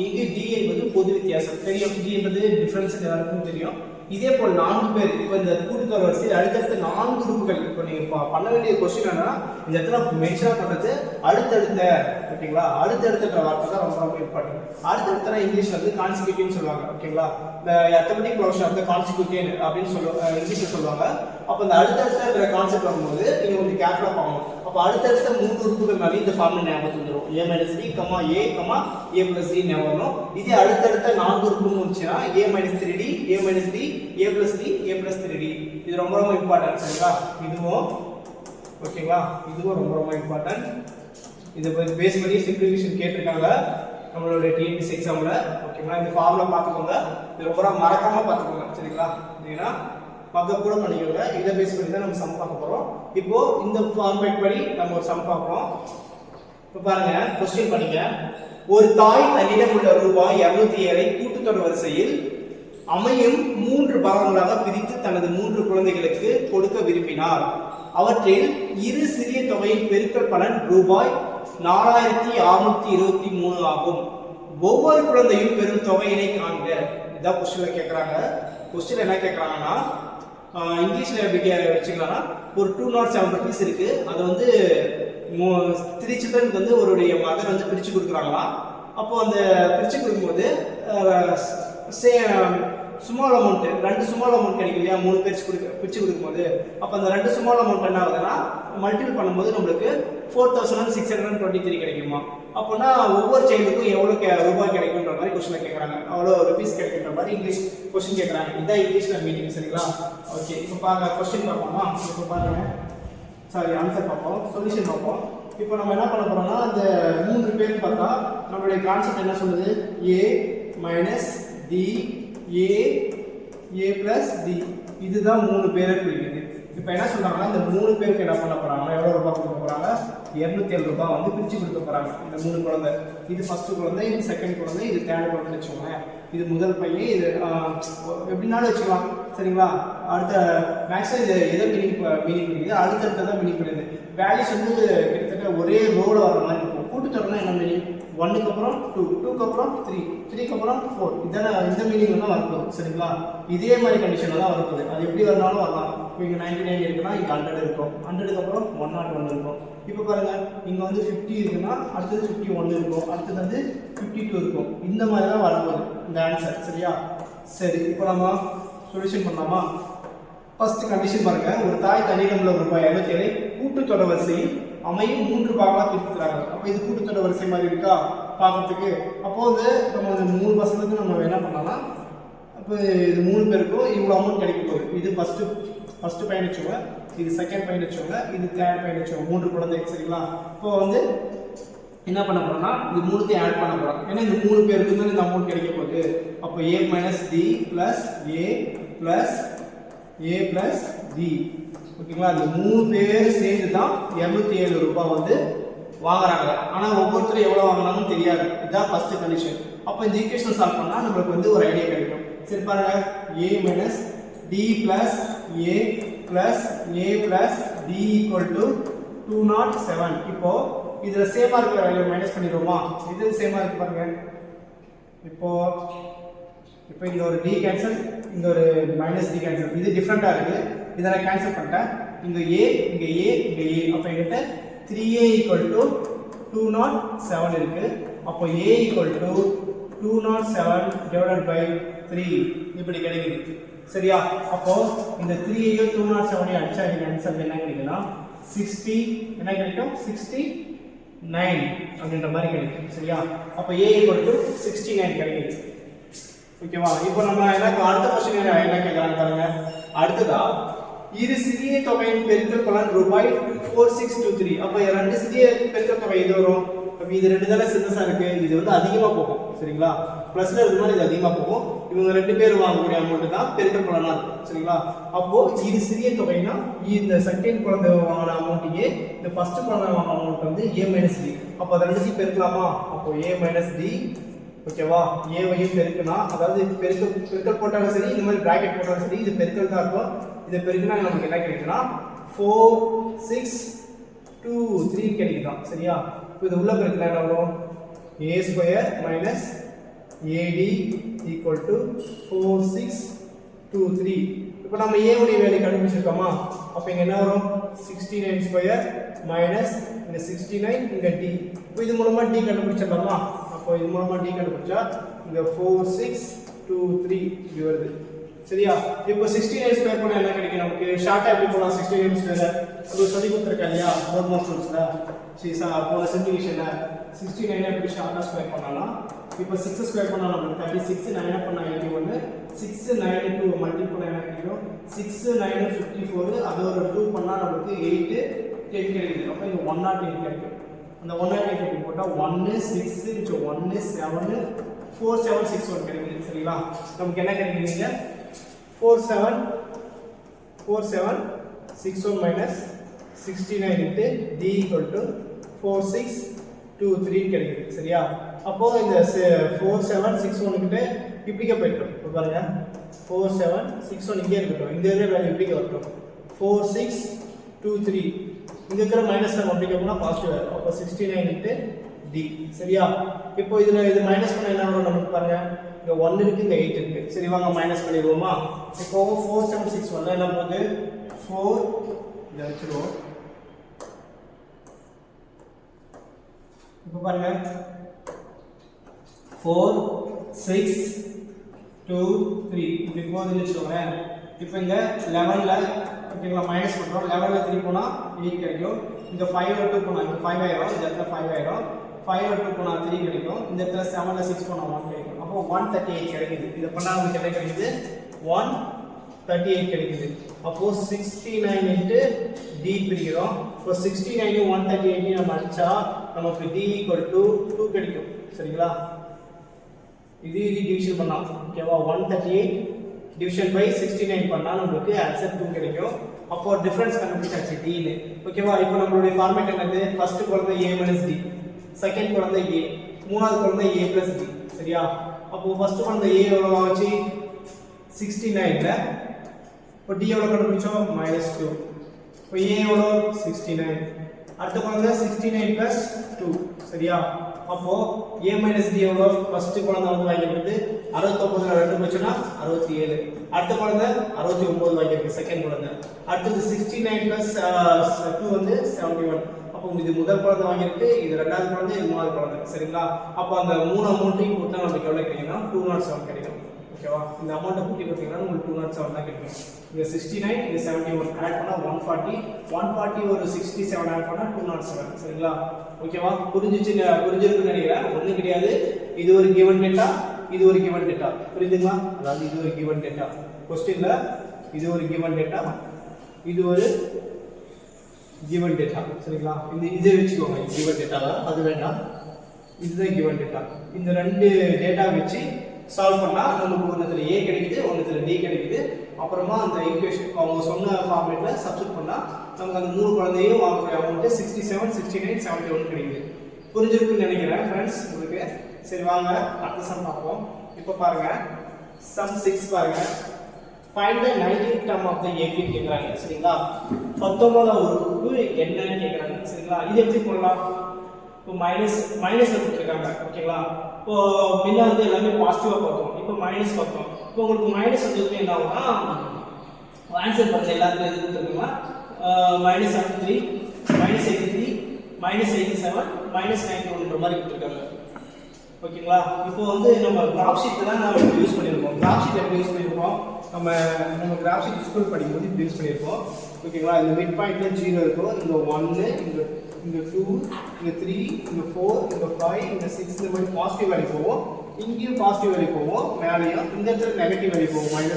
இங்கு d என்பது பொது வித்தியாசம். தெரியும், d என்பது டிஃபரன்ஸ் எல்லாருக்கும் தெரியும். இதே போல் 4 பேர் இப்போ இந்த கூட்டுத்தொடர் வரிசையில் அடுத்தடுத்த 4 உறுப்புகள். இப்போ நீங்க பண்ண வேண்டிய क्वेश्चन என்னன்னா, இந்த இடத்துல மென்ஷன் பண்றது அடுத்தடுத்த. ஓகேங்களா? அடுத்தடுத்த வார்த்தை தான் ரொம்ப இம்பார்ட்டன்ட். அடுத்தடுத்த இங்கிலீஷ்ல வந்து கான்சிக்யூட்டிவ்னு சொல்லுவாங்க. ஓகேங்களா? இந்த arithmetic progression of the consecutive அப்படின்னு இங்கிலீஷ்ல சொல்லுவாங்க. அப்ப இந்த அடுத்தடுத்த கான்செப்ட் வரும்போது நீங்க கொஞ்சம் கேர்ஃபுல்லா பார்க்கணும். அப்ப அடுத்தடுத்த 3 உறுப்புகள் மாதிரி இந்த ஃபார்முலா ஞாபகத்துக்கு வந்துரும். a - d, a plus d ஞாபகம் வரும். இதே அடுத்தடுத்த 4 உறுப்புன்னு வந்துச்சுன்னா a - 3d, a - d, a plus d, a plus 3d. இது ரொம்ப இம்பார்ட்டன்ட். சரிங்களா? இதுவும் ஓகேங்களா? இதுவும் ரொம்ப இம்பார்ட்டன்ட். இத பேஸ் பண்ணி சிம்பிளிஃபிகேஷன் கேட்டிருக்காங்க நம்மளோட TNPSC எக்ஸாம்ல. ஓகேங்களா? இந்த ஃபார்முலா பார்த்துக்கோங்க. இது ரொம்ப மறக்காம பார்த்துக்கோங்க. சரிங்களா? ஏன்னா பக்க கூட பண்ணிக்கோங்க. இத பேஸ் பண்ணி தான் நம்ம சம் பார்க்க போறோம். இப்போ இந்த ஃபார்மேட் படி நம்ம ஒரு சம் பார்ப்போம். இப்போ பாருங்க, क्वेश्चन படிங்க. ஒரு தாய் தன்னிடம் உள்ள ரூபாய் 207 ஐ கூட்டுத்தொடர் வரிசையில் அமையும் 3 பாகங்களாக பிரித்து தனது 3 குழந்தைகளுக்கு கொடுக்க விரும்பினார். அவற்றில் இரு சிறிய தொகையின் பெருக்கல் பலன் ரூபாய் 4623 ஆகும். ஒவ்வொரு குழந்தையும் பெறும் தொகையினை காண்க. இதான் क्वेश्चनல கேக்குறாங்க. क्वेश्चन என்ன கேக்குறாங்கன்னா, இங்கிலீஷ்ல எப்படி வச்சுக்கலாம்னா, ஒரு 207 rupees இருக்கு. அது வந்து 3 சில்ட்ரனுக்கு வந்து ஒருடைய மதர் வந்து பிரிச்சு கொடுக்குறாங்களாம். அப்போ அந்த பிரிச்சு கொடுக்கும்போது ஸ்மால் அமௌண்ட் 2 ஸ்மால் அமௌண்ட் கிடைக்கும் இல்லையா, 3 பேருக்கு பிரிச்சு கொடுக்கும்போது. அப்போ அந்த 2 ஸ்மால் அமௌண்ட் என்ன ஆகுதுன்னா, மல்டிபிள் பண்ணும்போது நம்மளுக்கு 4623 கிடைக்குமா. அப்போனா ஒவ்வொரு சைல்டுக்கும் எவ்வளோ ரூபாய் கிடைக்குன்ற மாதிரி क्वेश्चन கேட்குறாங்க. அவ்வளோ ருபீஸ் கிடைக்குன்ற மாதிரி இங்கிலீஷ் क्वेश्चन கேட்குறாங்க. இதான் இங்கிலீஷ்ல மீனிங். சரிங்களா? ஓகே, இப்போ பாருங்க क्वेश्चन பார்ப்போமா. இப்போ பாருங்க, சாரி ஆன்சர் பார்ப்போம், சொல்யூஷன் பார்ப்போம். இப்போ நம்ம என்ன பண்ண போறோம்னா, அந்த 3 பேர் பார்த்தா நம்மளுடைய கான்செப்ட் என்ன சொல்லுது? a minus d, a plus d. இதுதான் 3 பேரை குறிக்குது. இப்போ என்ன சொல்றாங்கன்னா, இந்த 3 பேருக்கு என்ன பண்ண போறாங்க, எவ்வளவு ரூபாய் கொடுக்க போறாங்க? 207 ரூபாய் வந்து பிரிச்சு கொடுக்க போறாங்க. இந்த 3 குழந்தை, இது ஃபர்ஸ்ட் குழந்தை, இது செகண்ட் குழந்தை, இது தேர்ட் குழந்தைன்னு வச்சுக்கோங்க. இது முதல் பையன், இது எப்படினாலும் வச்சுக்கலாம். சரிங்களா? அடுத்த மேக்ஸிமம் இது எதை மீனிங் பண்ணிக்குது, அடுத்தடுத்ததான் மீனிங் பண்ணுது. வேல்யூஸ் வந்து கிட்டத்தட்ட ஒரே ரோல வர மாதிரி இருக்கும். கூட்டுத்தொடர்னா என்ன மீனிங்? 1க்கு அப்புறம் 2, 2க்கு அப்புறம் 3, 3க்கு அப்புறம் 4. இதெல்லாம் இந்த மீனிங் தான் வரப்போகுது. சரிங்களா? இதே மாதிரி கண்டிஷன்ல தான் வரப்போகுது. அது எப்படி வரனாலும் வரலாம். இப்போ இங்கே 99 இருக்குன்னா இங்கே 100 இருக்கும், 100க்கு அப்புறம் 101 இருக்கும். இப்போ பாருங்க, இங்கே வந்து 50 இருக்குன்னா அடுத்தது 51 இருக்கும், அடுத்தது வந்து 52 இருக்கும். இந்த மாதிரி தான் வரப்போகுது இந்த ஆன்சர். சரியா? சரி, இப்போ நம்ம சொல்யூஷன் பண்ணலாமா? ஃபர்ஸ்ட் கண்டிஷன் பாருங்க, ஒரு தாய் தன்னிடம் உள்ள ரூபாய் 207 கூட்டுத்தொடர் வரிசையில் அமையும் 3 பாகங்களாக பிரிக்கிறாங்க. அப்போ இது கூட்டுத்தொடர் வரிசை மாதிரி இருக்கா பார்க்கறதுக்கு? அப்போ வந்து நம்ம இந்த 3 பசங்களுக்கு நம்ம என்ன பண்ணலாம், அப்போ இது 3 பேருக்கும் இவ்வளோ அமௌண்ட் கிடைக்க போகுது. இது ஃபஸ்ட்டு பையன் வச்சுக்கோங்க, இது செகண்ட் பையன் வச்சுக்கோங்க, இது தேர்ட் பையன் வச்சுக்கோங்க, 3 குழந்தை சரிங்களா. இப்போ வந்து என்ன பண்ண போறோம்னா இது 3த்தையும் ஆட் பண்ண போறோம். ஏன்னா இந்த 3 பேருக்கு தான் இந்த அமௌண்ட் கிடைக்க போகுது. அப்போ a minus d plus a plus a plus d ஓகேங்களா. இந்த 3 பேர் சேர்ந்து தான் 207 ரூபாய் வந்து வாங்குறாங்க. ஆனா ஒவ்வொருத்தரும் எவ்வளவு வாங்குறாங்கன்னு தெரியாது. இதான் ஃபர்ஸ்ட் கண்டிஷன். அப்போ இந்த ஈக்குவேஷன் சால்வ் பண்ணா நமக்கு வந்து ஒரு ஐடியா கிடைக்கும். சரி பாருங்க, a minus d plus a plus a plus d equal to 207. இப்போ இதுல சேமா இருக்கிற வேல்யூ மைனஸ் பண்ணிடுவோமா? இது சேமா இருக்கு பாருங்க. இப்போ இங்க ஒரு d கேன்சல், இங்க ஒரு மைனஸ் d கேன்சல். இது டிஃபரண்டா இருக்கு. இத நான் கேன்சல் பண்ணிட்டேன். இங்க a இங்க a இங்க a. அப்ப என்கிட்ட 3a equal to 207 இருக்கு. அப்போ a equal to 207 divided by 3 இப்படி கிடைக்குது. சரியா? அப்போ இந்த 3a யும் 207 ஐயும் அடிச்சா இந்த ஆன்சர் என்ன கிடைக்கும்னா 60 என்ன கிடைக்கும்? 69 அப்படின்ற மாதிரி கிடைக்கும். சரியா? அப்போ a equal to 69 கிடைக்குது. ஓகேவா? இப்போ நம்ம அடுத்த क्वेश्चन என்ன கேக்குறாங்க பாருங்க. அடுத்ததா இரு சிறிய தொகையின் பெருக்கல் பலன் ரூபாய் 4623. அப்ப ரெண்டு சிறிய பெருக்கல் தொகை இது வரும். அப்ப இது ரெண்டு தான சின்னஸா இருக்கு. இது வந்து அதிகமா போகும். சரிங்களா? பிளஸ்ல இருக்கனால இது அதிகமா போகும். இவங்க ரெண்டு பேர் வாங்கக்கூடிய அமௌண்ட் தான் பெருக்கல் பலனா இருக்கும். சரிங்களா? அப்போ இது சிறிய தொகைனா இந்த செகண்ட் குழந்தை வாங்குற அமௌண்ட்க்கு இந்த ஃபர்ஸ்ட் குழந்தை வாங்குற அமௌண்ட் வந்து a - d. அப்ப அத ரெண்டுத்தையும் பெருக்கலாமா? அப்போ a - d ஓகேவா. a வையும் பெருக்கினா அதாவது பெருக்கல் போட்டாலும் சரி, இந்த மாதிரி பிராக்கெட் போட்டாலும் சரி, இது பெருக்கல் தான் இருக்கும். இத பெருக்கினா நமக்கு என்ன கிடைக்கும்னா 4 6 2 3 கிடைக்குதாம். சரியா? இப்போ இது உள்ள பெருக்கினா என்ன வரும்? a square minus ad equal to 4 6 2 3. இப்போ நம்ம a உடைய வேல்யூ கண்டுபிடிச்சிருக்கோமா? அப்ப இங்க என்ன வரும்? 69 ஸ்கொயர் மைனஸ் இந்த 69 இங்க d. இப்போ இது மூலமா d கண்டுபிடிச்சிடலாமா? அப்போ இது மூலமா d கண்டுபிடிச்சா இங்க 4 6 2 3 இப்படி வருது. சரியா? இப்போ 69 ஸ்கொயர் பண்ணா என்ன கிடைக்கும் நமக்கு? ஷார்ட்டா எப்படி போலாம்? 69 ஸ்கொயர் அது சொல்லி கொடுத்திருக்கேன் இல்லையா போர்ட் மாஸ்டர்ஸ்ல. சீசா போன சிம்பிளிஃபிகேஷன்ல 69 எப்படி ஷார்ட்டா ஸ்கொயர் பண்ணலாம்? இப்போ 6 ஸ்கொயர் பண்ணா நமக்கு 36, 9 பண்ணா 81, 6 9 2 மல்டிபிள் பண்ணா என்ன கிடைக்கும்? 6 9 54, அது ஒரு 2 பண்ணா நமக்கு 8 10 கிடைக்குது. அப்ப இங்க 108 கிடைக்கும். அந்த 108 போட்டா 1 6 1 7 4 7 6 1 கிடைக்குது. சரிங்களா? நமக்கு என்ன கிடைக்குதுங்க? 4 7 6 1 minus 69 into d equal to 4 6 2 3 கிடைக்குது. சரியா? அப்போ இந்த 4 7 6 1 கிட்ட இப்படிக்க போய்ட்டோம். இப்போ பாருங்க 4 7 6 1 இங்கே இருக்கட்டும். இந்த ஏரியா வேல்யூ இப்படிக்க வரட்டும். 4 6 2 3 இங்க இருக்கிற மைனஸ் நம்ம அப்படிக்க போனா பாசிட்டிவ் ஆகும். அப்போ 69 into d. சரியா? இப்போ இதுல இது மைனஸ் பண்ணா என்ன வரும் நமக்கு பாருங்க. இங்க 1 இருக்கு, இங்க 8 இருக்கு. சரி வாங்க மைனஸ் பண்ணிடுவோமா? இப்போ 4 7 6 1 என்ன போகுது? 4 இத வெச்சிடுவோம். இப்போ பாருங்க 4 6 2 3 இப்படி போகுதுன்னு வெச்சுக்கோங்க. இப்போ இங்க 11ல ஓகேங்களா மைனஸ் பண்றோம். 11ல 3 போனா 8 கிடைக்கும். இங்க 5ல 2 போனா இங்க 5 ஆயிரும். இந்த இடத்துல 5 ஆயிரும். 5ல 2 போனா 3 கிடைக்கும். இந்த இடத்துல 7ல 6 போனா 1 கிடைக்கும். அப்போ 138 கிடைக்குது. இத பண்ணா நமக்கு என்ன கிடைக்குது? 138 கிடைக்குது. அப்போ 69 into d பிரிக்கிறோம். இப்போ 69 138 நம்ம அடிச்சா நமக்கு d equal to 2 கிடைக்கும். சரிங்களா? இது டிவிஷன் பண்ணா ஓகேவா? 138 டிவிஷன் பை 69 பண்ணா நமக்கு ஆன்சர் 2 கிடைக்கும். அப்போ டிஃபரன்ஸ் கண்டுபிடிச்சாச்சு d ன்னு. ஓகேவா? இப்போ நம்மளுடைய ஃபார்மேட் என்னது? ஃபர்ஸ்ட் குழந்தை a - d, செகண்ட் குழந்தை a, மூணாவது குழந்தை a + d. சரியா? அப்போ ஃபர்ஸ்ட் குழந்தை a எவ்வளவு ஆச்சு? 69ல இப்போ d எவ்வளவு கண்டுபிடிச்சோம்? -2. இப்போ a எவ்வளவு? 69. அடுத்த குழந்தை 69 + 2. சரியா? அப்போ a - d எவ்வளவு? ஃபர்ஸ்ட் குழந்தை வந்து வாங்கிருக்கு 69ல 2 போச்சுனா 67. அடுத்த குழந்தை 69 வாங்கிருக்கு செகண்ட் குழந்தை. அடுத்து 69 + 2 வந்து 71. அப்போ இது முதல் குழந்தை வாங்கிருக்கு, இது இரண்டாவது குழந்தை, இது மூணாவது குழந்தை. சரிங்களா? அப்போ அந்த மூணு அமௌண்ட்டையும் கொடுத்தா நமக்கு எவ்வளவு கிடைக்கும்னா 207 கிடைக்கும். ஓகேவா? இந்த அமௌண்ட்டை கூட்டி பார்த்தீங்கன்னா உங்களுக்கு 207 தான் கிடைக்கும். இங்க 69 இங்க 71 ஆட் பண்ணா 140, 140 ஒரு 67 ஆட் பண்ணா 207. சரிங்களா? ஓகேவா? புரிஞ்சிருக்குன்னு நினைக்கிறேன். ஒண்ணும் கிடையாது. இது ஒரு given data, இது ஒரு கிவன் டேட்டா. புரியுதுங்களா? அதாவது இது ஒரு கிவன் டேட்டா. क्वेश्चनல இது ஒரு கிவன் டேட்டா, இது ஒரு கிவன் டேட்டா. சரிங்களா? இதை வெச்சுக்கோங்க கிவன் டேட்டாவா, அது வேண்டாம். இதுதான் கிவன் டேட்டா. இந்த ரெண்டு டேட்டா வெச்சு சால்வ் பண்ணா நமக்கு ஒன்றுத்துல A கிடைக்குது, ஒன்றுத்துல D கிடைக்குது. அப்புறமா அந்த ஈக்குவேஷன் அவங்க சொன்ன ஃபார்மேட்ல சப்ஸ்டிட் பண்ணா நமக்கு அந்த மூணு குழந்தையும் வாங்கக்கூடிய அமௌண்ட் 67, 69, 71 கிடைக்குது. புரிஞ்சிருக்குன்னு நினைக்கிறேன் ஃப்ரெண்ட்ஸ் உங்களுக்கு. சரி வாங்க அடுத்த சம் பார்ப்போம். இப்போ பாருங்க சம் 6 பாருங்க. Find the 19th term of the AP கேக்குறாங்க. சரிங்களா? 19வது உறுப்பு என்னன்னு கேக்குறாங்க. சரிங்களா? இது எப்படி போடலாம்? இப்போ மைனஸ் கொடுத்துருக்காங்க. ஓகேங்களா? இப்போ முன்ன வந்து எல்லாமே பாசிட்டிவா பார்த்தோம், இப்போ மைனஸ் பார்த்தோம். இப்போ உங்களுக்கு மைனஸ் வந்து என்ன ஆகும்னா ஆன்சர் பண்ண எல்லாத்துக்கும் எது கொடுத்துருக்கோம்னா -73, -83, -87, -91ன்ற மாதிரி கொடுத்துருக்காங்க. ஓகேங்களா? இப்போ வந்து நம்ம கிராஃப் ஷீட் தான் நம்ம யூஸ் பண்ணியிருக்கோம். கிராஃப் ஷீட் எப்படி யூஸ் பண்ணியிருக்கோம்? நம்ம கிராஃப் ஷீட் ஸ்கூல் படிக்கும்போது இப்படி யூஸ் பண்ணியிருக்கோம். ஓகேங்களா? இந்த மிட் பாயிண்ட்ல 0 இருக்கும், இங்க 1, இங்க 2, இங்க 3, இங்க 4, இங்க 5, இங்க 6 இந்த மாதிரி பாசிட்டிவ் வேல்யூ போவோம். இங்கேயும் பாசிட்டிவ் வேல்யூ போவோம் மேலேயும். இந்த இடத்துல நெகட்டிவ் வேல்யூ போவோம். -1,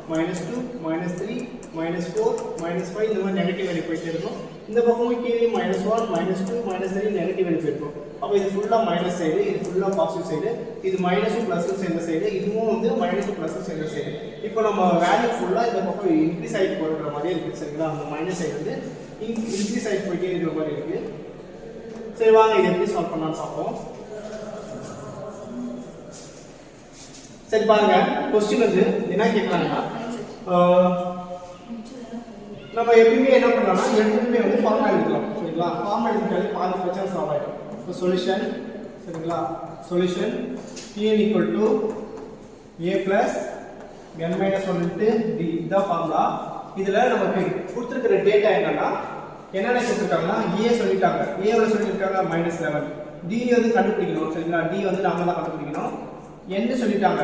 -2, -3, -4, -5 இந்த மாதிரி நெகட்டிவ் வேல்யூ போயிட்டே இருக்கும். இந்த பக்கமும் கீழே -1, -2, -3 நெகட்டிவ் வேல்யூ போயிருக்கும். அப்போ இது ஃபுல்லா மைனஸ் சைடு, இது ஃபுல்லா பாசிட்டிவ் சைடு, இது மைனஸும் ப்ளஸும் சேர்ந்த சைடு, இதுவும் வந்து மைனஸும் ப்ளஸும் சேர்ந்த சைடு. இப்போ நம்ம வேல்யூ ஃபுல்லா இந்த பக்கம் இன்க்ரீஸ் ஆகிட்டு போகிற மாதிரியே இருக்கு. சரிங்களா? அந்த மைனஸ் சைடு வந்து இன்க்ரீஸ் ஆகிட்டு போயிட்டே இருக்கிற மாதிரி இருக்கு. சரி வாங்க இது எப்படி சால்வ் பண்ணலாம்னு பார்ப்போம். சரி பாருங்க, क्वेश्चन வந்து என்ன கேக்குறாங்கன்னா நம்ம எப்பவுமே என்ன பண்ணலாம்னா எப்பவுமே வந்து ஃபார்முலா எழுதலாம். சரிங்களா? ஃபார்முலா எழுதிட்டாலே பாதி பிரச்சனை சால்வ் ஆயிடும். இப்போ சொல்யூஷன், சரிங்களா? Solution Pn = A plus n minus 1 into D இதான் ஃபார்முலா. இதுல நமக்கு கொடுத்திருக்கிற டேட்டா என்னன்னா என்னென்ன கொடுத்திருக்காங்கன்னா A சொல்லிட்டாங்க. A எவ்வளவு சொல்லிருக்காங்க? -11. D வந்து கண்டுபிடிக்கணும். சரிங்களா? D வந்து நாம தான் கண்டுபிடிக்கணும். n சொல்லிட்டாங்க.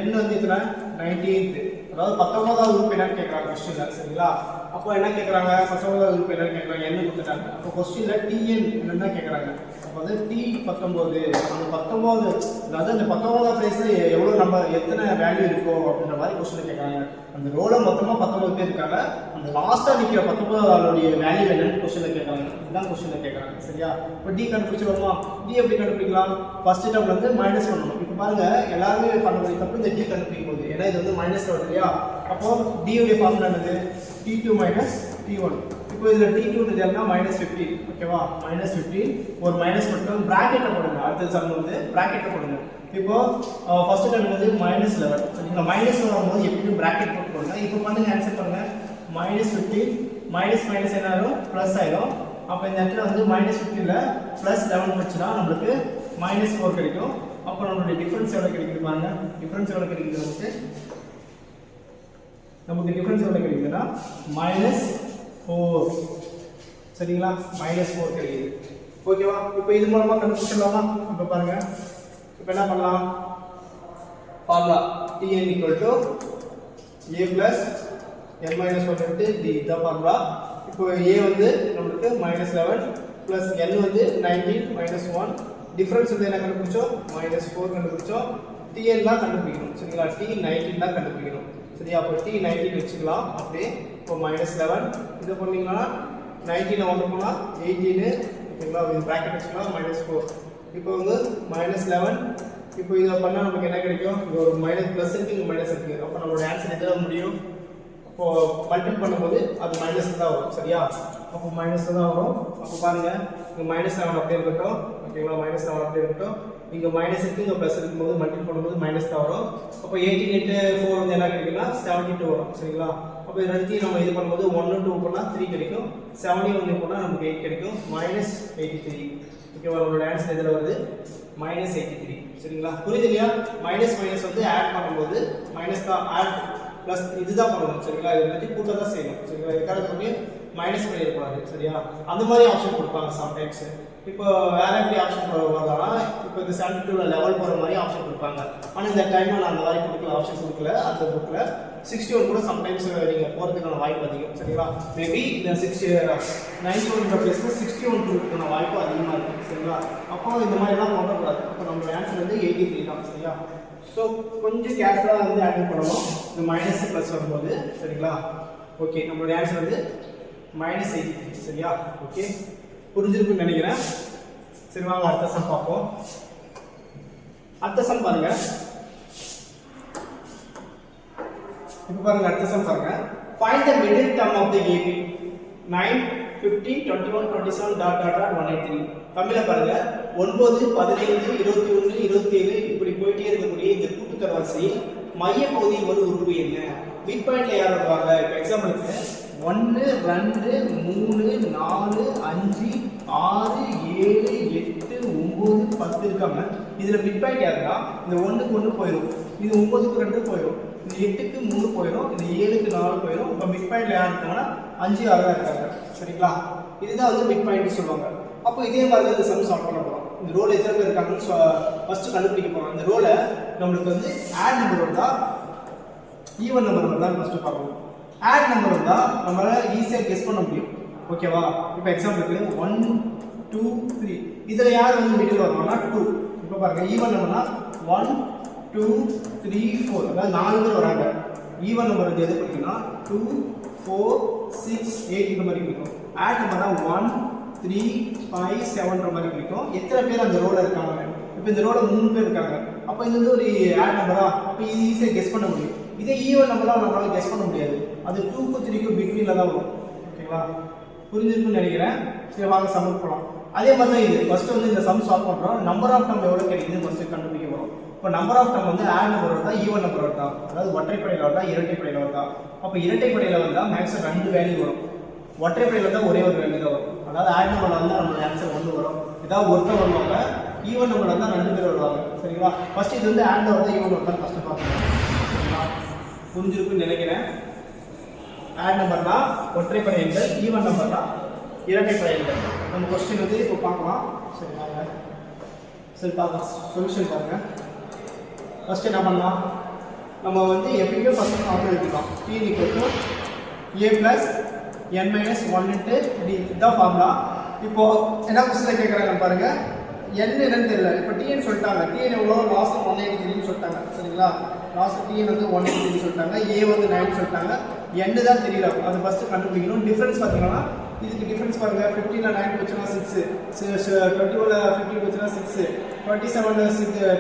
n வந்து எத்தனை? 19th. அதாவது 19வது உறுப்பு என்னன்னு கேக்குறாங்க क्वेश्चनல. சரிங்களா? அப்போ என்ன கேக்குறாங்க? 19வது உறுப்பு என்னன்னு கேக்குறாங்க. n கொடுத்துட்டாங்க. அப்போ क्वेश्चनல Tn என்னன்னு கேக்குறாங்க. அப்போ வந்து T19 அந்த 19 அதாவது அந்த 19வது பிளேஸ்ல எவ்வளவு நம்பர் எத்தனை வேல்யூ இருக்கோ அப்படின்ற மாதிரி क्वेश्चन கேக்குறாங்க. அந்த ரோல மொத்தமா 19 பேர் இருக்காங்க. அந்த லாஸ்டா நிக்கிற 19வது ஆளுடைய வேல்யூ என்னன்னு क्वेश्चनல கேக்குறாங்க. இதான் क्वेश्चनல கேக்குறாங்க. சரியா? இப்போ D கண்டுபிடிச்சிரோமா? D எப்படி கண்டுபிடிக்கலாம்? ஃபர்ஸ்ட் டேர்ம்ல வந்து மைனஸ் பண்ணனும். இப்போ பாருங்க எல்லாரும் பண்ணும்போது தப்பு இந்த D கண்டுபிடிக்கும் போது ஏன்னா இது வந்து மைனஸ் வருது இல்லையா? அப்போ D உடைய ஃபார்முலா என்னது? T2 - T1. இப்போ இதுல T2 ன்றதுனா -15. ஓகேவா? -15 ஒரு மைனஸ் மட்டும் பிராக்கெட்ல போடுங்க. அடுத்த சம் வந்து பிராக்கெட்ல போடுங்க. இப்போ ஃபர்ஸ்ட் டேர்ம் வந்து -11. சரிங்களா? மைனஸ் வரும்போது எப்பவும் பிராக்கெட் போட்டு போடுங்க. இப்போ பண்ணுங்க ஆன்சர் பண்ணுங்க. -15 மைனஸ் என்ன ஆகும்? பிளஸ் ஆயிடும். அப்ப இந்த இடத்துல வந்து -15ல +11 வச்சுனா நமக்கு -4 கிடைக்கும். அப்ப நம்மளுடைய டிஃபரன்ஸ் எவ்வளவு கிடைக்குது பாருங்க. டிஃபரன்ஸ் எவ்வளவு கிடைக்குது நமக்கு டிஃபரன்ஸ் எவ்வளவு கிடைக்குதுன்னா -4. சரிங்களா? -4 கிடைக்குது. ஓகேவா? இப்போ இது மூலமா கண்டுபிடிச்சலாமா? இப்போ பாருங்க. இப்போ என்ன பண்ணலாம்? Formula Tn = A plus n minus 1 into D இதான் ஃபார்முலா. இப்போ A வந்து நமக்கு -11 plus n வந்து 19 minus 1 டிஃபரன்ஸ் வந்து என்ன கண்டுபிடிச்சோம்? -4 கண்டுபிடிச்சோம். Tn தான் கண்டுபிடிக்கணும். சரிங்களா? T19 தான் கண்டுபிடிக்கணும். சரியா? அப்போ T19 வெச்சுக்கலாம். அப்படியே இப்போ -11 இத பண்ணீங்கன்னா 19 வந்து போனா 18. ஓகேங்களா? இது பிராக்கெட் வெச்சுக்கலாம். -4 இப்போ வந்து -11 இப்போ இத பண்ணா நமக்கு என்ன கிடைக்கும்? இது ஒரு மைனஸ் பிளஸ் இருக்கு, இங்க மைனஸ் இருக்கு. அப்ப நம்மளோட ஆன்சர் எதுல முடியும்? அப்போ மல்டிபிள் பண்ணும்போது அது மைனஸ் தான் வரும். சரியா? அப்போ மைனஸ் தான் வரும். அப்போ பாருங்க இங்க -7 அப்படியே இருக்கட்டும். ஓகேங்களா? -7 அப்படியே இருக்கட்டும். இங்க மைனஸ் இருக்கு, இங்க பிளஸ் இருக்கும்போது மல்டிபிள் பண்ணும்போது மைனஸ் தான் வரும். அப்போ 18 into 4 வந்து என்ன கிடைக்கும்னா 72 வரும். சரிங்களா? அப்போ இது ரெண்டுத்தையும் நம்ம இது பண்ணும்போது 1 2 போனா 3 கிடைக்கும். 71 போனா நமக்கு 8 கிடைக்கும். -83. ஓகேவா? நம்மளோட ஆன்சர் எதுல வருது? -83. சரிங்களா? புரியுது இல்லையா? மைனஸ் வந்து ஆட் பண்ணும்போது மைனஸ் தான் ஆட் பிளஸ் இதுதான் பண்ணணும். சரிங்களா? இத பத்தி கூட்ட தான் செய்யணும். சரிங்களா? இதுக்காக பண்ணி மைனஸ் பண்ணிடக்கூடாது. சரியா? அந்த மாதிரி ஆப்ஷன் கொடுப்பாங்க சம்டைம்ஸ். இப்போ வேற எப்படி ஆப்ஷன் வருவாங்கன்னா இப்போ இந்த 72ல லெவல் போற மாதிரி ஆப்ஷன் கொடுப்பாங்க. ஆனா இந்த டைம்ல நான் அந்த மாதிரி கொடுக்கல, ஆப்ஷன் கொடுக்கல. அந்த புக்ல 61 கூட சம்டைம்ஸ் நீங்க போறதுக்கான வாய்ப்பு அதிகம். சரிங்களா? மேபி இந்த 91ன்ற பிளேஸ்ல 61 கொடுக்கறதுக்கான வாய்ப்பு அதிகமா இருக்கு. சரிங்களா? அப்போ இந்த மாதிரிலாம் பண்ணக்கூடாது. அப்போ நம்மளோட ஆன்சர் வந்து 83 தான். சரியா? ஸோ கொஞ்சம் கேர்ஃபுல்லாக வந்து ஆட் பண்ணணும் இந்த மைனஸ் ப்ளஸ் வரும்போது. சரிங்களா? ஓகே, நம்மளுடைய ஆன்சர் வந்து -83. சரியா? ஓகே, புரிஞ்சிருக்குன்னு நினைக்கிறேன். சரி, வாங்க அடுத்த சம் பார்ப்போம். அடுத்த சம் பாருங்க. இப்போ பாருங்க, அடுத்த சம் பாருங்க. Find the middle term of the AB 9 15 21 27 183. தமிழ்ல பாருங்க, 9 15 21 27 இப்படி போயிட்டே இருக்கக்கூடிய இந்த கூட்டுத்தொடர் வரிசையில் மைய பகுதியில் ஒரு உறுப்பு என்ன? மிட் பாயிண்ட்ல யார் வருவாங்க? இப்போ எக்ஸாம்பிளுக்கு 1 2 3 4 5 6 7 8 9 10 இருக்காங்க. இதுல மிட் பாயிண்ட் யாருன்னா இந்த 1க்கு 1 போயிடும், இது 9க்கு 2 போயிடும், இது 8க்கு 3 போயிடும், இது 7க்கு 4 போயிடும். இப்போ மிட் பாயிண்ட்ல யார் இருக்காங்கன்னா 5 6 இருக்காங்க. சரிங்களா? இதுதான் வந்து மிட் பாயிண்ட் சொல்லுவாங்க. அப்போ இதே மாதிரி தான் இந்த சம் சால்வ் பண்ண போறோம். இந்த ரோல எத்தனை பேர் இருக்காங்கன்னு ஃபர்ஸ்ட் கண்டுபிடிக்க போறோம். இந்த ரோல நம்மளுக்கு வந்து ஆட் நம்பர் வந்தா ஈவன் நம்பர் வந்தா ஃபர்ஸ்ட் பார்க்கணும். ஆட் நம்பர் வந்தா நம்மளால ஈஸியா கெஸ் பண்ண முடியும். ஓகேவா? இப்போ எக்ஸாம்பிளுக்கு 1 2 3 இதுல யார் வந்து மிடில் வருவாங்கன்னா 2. இப்போ பாருங்க, ஈவன் நம்பர்னா 1 2 3 4 அதாவது 4 பேர் வராங்க. ஈவன் நம்பர் வந்து எது படிக்கணும்னா 2 4 6 8 இந்த மாதிரி இருக்கும். ஆட் நம்பர்னா 1 3 5 7 மாதிரி கிடைக்கும். எத்தனை பேர் அந்த ரோல இருக்காங்க? இப்போ இந்த ரோல 3 பேர் இருக்காங்க. அப்போ இது வந்து ஒரு ஆட் நம்பரா? அப்போ இது ஈஸியா கெஸ் பண்ண முடியும். இதே ஈவன் நம்பர்லாம் நம்மளால கெஸ் பண்ண முடியாது. அது 2க்கும் 3க்கும் பிட்வீன்ல தான் வரும். ஓகேங்களா? புரிஞ்சிருக்குன்னு நினைக்கிறேன். சரி, வாங்க சம் போலாம். அதே மாதிரி தான் இது. ஃபர்ஸ்ட் வந்து இந்த சம் சால்வ் பண்றோம். நம்பர் ஆஃப் டேர்ம் எவ்வளவு கிடைக்குதுன்னு ஃபர்ஸ்ட் கண்டுபிடிக்க போறோம். இப்போ நம்பர் ஆஃப் டேர்ம் வந்து ஆட் நம்பர் வருதா ஈவன் நம்பர் வருதா? அதாவது ஒற்றைப்படையில வருதா இரட்டைப்படையில வருதா? அப்போ இரட்டைப்படையில வந்தா மேக்ஸிமம் 2 வேல்யூ வரும். ஒற்றைப்படையில வந்தா ஒரே ஒரு வேல்யூ தான் வரும். அதாவது ஆட் நம்பர்ல வந்தா நம்மளோட ஆன்சர் 1 வரும். ஏதாவது ஒருத்தர் வருவாங்க. ஈவன் நம்பர்ல வந்தா 2 பேர் வருவாங்க. சரிங்களா? ஃபர்ஸ்ட் இது வந்து ஆட் வருதா ஈவன் வருதா ஃபர்ஸ்ட் பார்க்கணும். சரிங்களா? புரிஞ்சிருக்குன்னு நினைக்கிறேன். ஆட் நம்பர்னா ஒற்றைப்படை எண்கள், ஈவன் நம்பர்னா இரட்டைப்படை எண்கள். நம்ம क्वेश्चन வந்து இப்போ பார்க்கலாம். சரிங்களா? சரி, பார்க்கலாம். சொல்யூஷன் பாருங்க. ஃபர்ஸ்ட் என்ன பண்ணலாம்? நம்ம வந்து எப்பயுமே ஃபர்ஸ்ட் ஃபார்முலா எழுதிக்கலாம். P = A + n - 1 × D. இதுதான் ஃபார்முலா. இப்போ என்ன क्वेश्चन கேக்குறாங்க பாருங்க. n என்னன்னு தெரியல. இப்போ Tn சொல்லிட்டாங்க. Tn எவ்வளோ? லாஸ்ட் 183 சொல்லிட்டாங்க. சரிங்களா? லாஸ்ட் Tn வந்து 183 சொல்லிட்டாங்க. A வந்து 9 சொல்லிட்டாங்க. n தான் தெரியல. அது ஃபர்ஸ்ட் கண்டுபிடிக்கணும். டிஃபரன்ஸ் பாத்தீங்கன்னா இதுக்கு டிஃபரன்ஸ் பாருங்க. 15 ல 9 போச்சுனா 6, 21 ல 15 போச்சுனா 6, 27 ல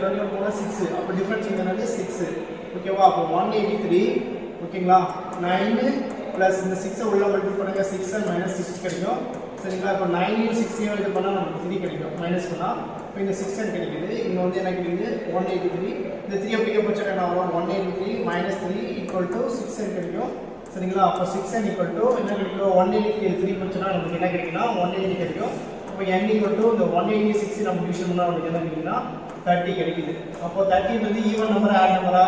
21 போனா 6. அப்ப டிஃபரன்ஸ் என்னது? 6. ஓகேவா? அப்போ 183. ஓகேங்களா? 9 பிளஸ் இந்த 6 உள்ள மல்டிப்ளை பண்ணுங்க. 6 - 6 கிடைக்கும். சரிங்களா? இப்போ 9 6 இது பண்ணா நமக்கு 3 கிடைக்கும். மைனஸ் பண்ணா இப்போ இந்த 6 கிடைக்குது. இங்க வந்து என்ன கிடைக்குது? 183. இந்த 3 அப்படியே போச்சா என்ன வரும்? 183 - 3 = 6 கிடைக்கும். சரிங்களா? அப்போ 6n = என்ன கிடைக்கும்? 183 3 போச்சுனா நமக்கு என்ன கிடைக்கும்னா 180 கிடைக்கும். அப்போ n = இந்த 186 நம்ம டிவிஷன் பண்ணா நமக்கு என்ன கிடைக்கும்னா 30 கிடைக்குது. அப்போ 30 வந்து ஈவன் நம்பரா ஆட் நம்பரா?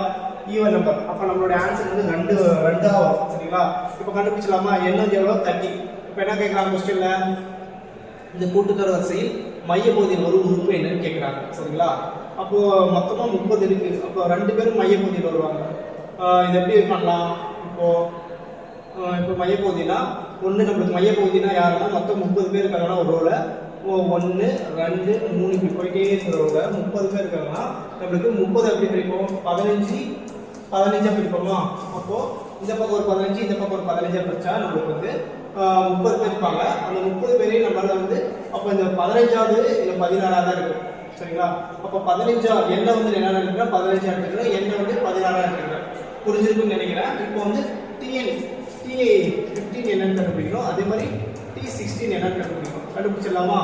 Even number. அப்போ நம்மளோட ஆன்சர் வந்து 2 வரும். சரிங்களா? இப்போ கண்டுபிடிச்சலாமா? n வந்து எவ்வளவு? 30. இப்போ என்ன கேக்குறாங்க क्वेश्चनல? இந்த கூட்டுத்தொடர் வரிசையில் மைய பகுதியில் ஒரு உறுப்பு என்னன்னு கேக்குறாங்க. சரிங்களா? அப்போ மொத்தமா 30 இருக்கு. அப்போ 2 பேரும் மைய பகுதியில் வருவாங்க. இது எப்படி பண்ணலாம்? இப்போ மையப்பகுதினா நம்மளுக்கு மையப்பகுதினா யாருன்னா மொத்தம் 30 பேர் இருக்காங்கன்னா ஒரு ரோல 1 2 3 இப்படி போயிட்டே இருக்கிற ரோல 30 பேர் இருக்காங்கன்னா நம்மளுக்கு 30 எப்படி பிரிப்போம்? 15 பிரிப்போமா? அப்போ இந்த பக்கம் ஒரு 15 இந்த பக்கம் ஒரு 15 பிரிச்சா நம்மளுக்கு வந்து 30 பேர் இருப்பாங்க. அந்த 30 பேரையும் நம்மளால வந்து அப்போ இந்த 15வது இந்த 16 தான் இருக்கும். சரிங்களா? அப்போ 15 என்ன வந்து என்ன இருக்குன்னா 15 எடுத்துக்கிறேன், என்ன வந்து 16 எடுத்துக்கிறேன். புரிஞ்சிருக்குன்னு நினைக்கிறேன். இப்போ வந்து T15 என்னன்னு கண்டுபிடிக்கணும். அதே மாதிரி T16 என்னன்னு கண்டுபிடிக்கணும். கண்டுபிடிச்சிடலாமா?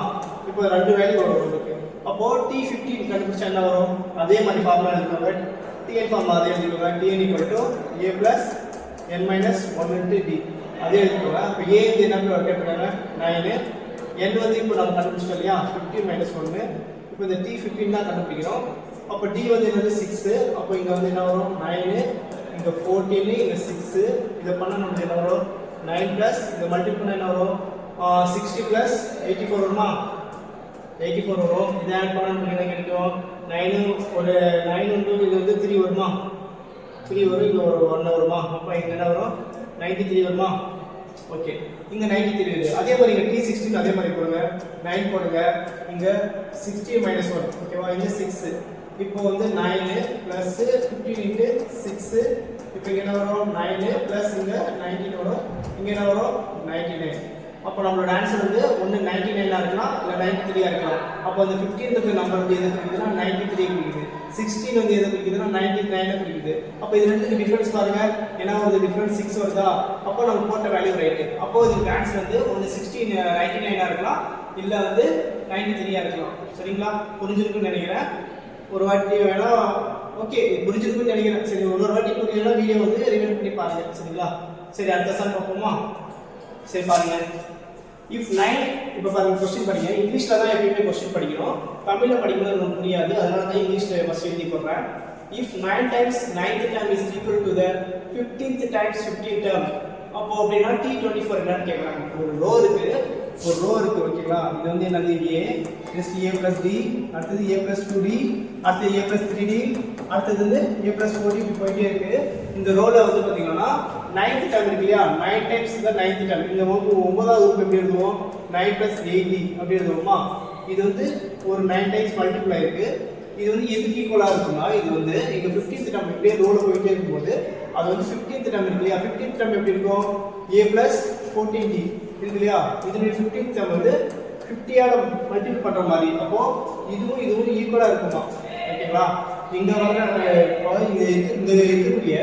இப்போ 2 வேல்யூ வரும் உங்களுக்கு. அப்போ T15 கண்டுபிடிச்சா என்ன வரும்? அதே மாதிரி ஃபார்முலா எழுதிக்கோங்க. Tn ஃபார்முலா அதே எழுதிக்கோங்க. Tn = A + n - 1 × D. அதே எழுதிக்கோங்க. இப்போ A வந்து என்ன கேட்டிருக்காங்க? 9. n வந்து இப்போ நம்ம கண்டுபிடிச்சோம் இல்லையா? 15 - 1. இப்போ இந்த T15 தான் கண்டுபிடிக்கிறோம். அப்போ D வந்து என்னது? 6. அப்போ இங்க வந்து என்ன வரும்? 9. இங்க 14 இங்க 6. இத பண்ணா நமக்கு என்ன வரும்? 9 பிளஸ் இத மல்டிப்ளை பண்ணா என்ன வரும்? 60 பிளஸ் 84 வருமா? 84 வரும். இத ஆட் பண்ணா நமக்கு என்ன கிடைக்கும்? 9 ஒரு 9 வந்து இது வந்து 3 வருமா? 3 வரும். இங்க ஒரு 1 வருமா? அப்ப இங்க என்ன வரும்? 93 வருமா? ஓகே இங்க 93 இருக்கு. அதே மாதிரி இங்க T16 அதே மாதிரி போடுங்க. 9 போடுங்க. இங்க 60 - 1 ஓகேவா? இங்க 6. இப்போ வந்து 9 plus 15 into 6. இப்போ இங்க என்ன வரும்? 9 plus இங்க 19 வரும். இங்க என்ன வரும்? 99. அப்போ நம்மளோட ஆன்சர் வந்து ஒன்னு 99 ஆ இருக்கலாம் இல்ல 93 ஆ இருக்கலாம். அப்போ அந்த 15th நம்பர் வந்து எது குறிக்குதுன்னா 93 குறிக்குது. 16 வந்து எது குறிக்குதுன்னா 99 குறிக்குது. அப்போ இது ரெண்டுக்கு டிஃபரன்ஸ் பாருங்க. என்ன வருது? டிஃபரன்ஸ் 6 வருதா? அப்போ நம்ம போட்ட வேல்யூ ரைட். அப்போ இதுக்கு ஆன்சர் வந்து ஒன்னு 99 ஆ இருக்கலாம் இல்ல வந்து 93 ஆ இருக்கலாம். சரிங்களா? புரிஞ்சிருக்குன்னு நினைக்கிறேன். ஒரு வாட்டி வேணா ஓகே புரிஞ்சிருக்குன்னு நினைக்கிறேன். சரி ஒரு வாட்டி புரியலனா வீடியோ வந்து ரிவைண்ட் பண்ணி பாருங்க. சரிங்களா? சரி அடுத்த சம் பார்ப்போமா? சரி பாருங்க. if 9 இப்போ பாருங்க क्वेश्चन படிங்க. இங்கிலீஷ்ல தான் எப்பவுமே क्वेश्चन படிக்கணும். தமிழ்ல படிக்கும்போது நமக்கு புரியாது. அதனால தான் இங்கிலீஷ்ல ஃபர்ஸ்ட் எழுதி போடுறேன். if 9 times 9th term is equal to the 15th times 15th term அப்போ அப்படினா T24 என்னன்னு கேக்குறாங்க. ஒரு ரோ இருக்கு ஓகேங்களா? இது வந்து என்னது? A plus A plus D, அடுத்து A plus 2D, அடுத்து A plus 3D, அடுத்து வந்து A plus 4D இப்படி போயிட்டே இருக்கு. இந்த ரோல வந்து பாத்தீங்கன்னா 9th term இருக்கு இல்லையா? 9 times the 9th term. இந்த 9வது உறுப்பு எப்படி எழுதுவோம்? 9 plus 80 அப்படி எழுதுவோமா? இது வந்து ஒரு 9 times மல்டிப்ளை இருக்கு. இது வந்து எதுக்கு ஈக்குவலா இருக்கும்னா இது வந்து இங்க 15th term இப்படியே ரோல போயிட்டே இருக்கும்போது அது வந்து 15th term இருக்கு இல்லையா? 15th term எப்படி இருக்கும்? A plus 14D இருக்கு இல்லையா? இதுல 15th term வந்து 50 ஆல மல்டிப்ளை பண்ற மாதிரி. அப்போ இதுவும் ஈக்குவலா இருக்குமா? ஓகேங்களா? இங்க வர இங்க இருக்கக்கூடிய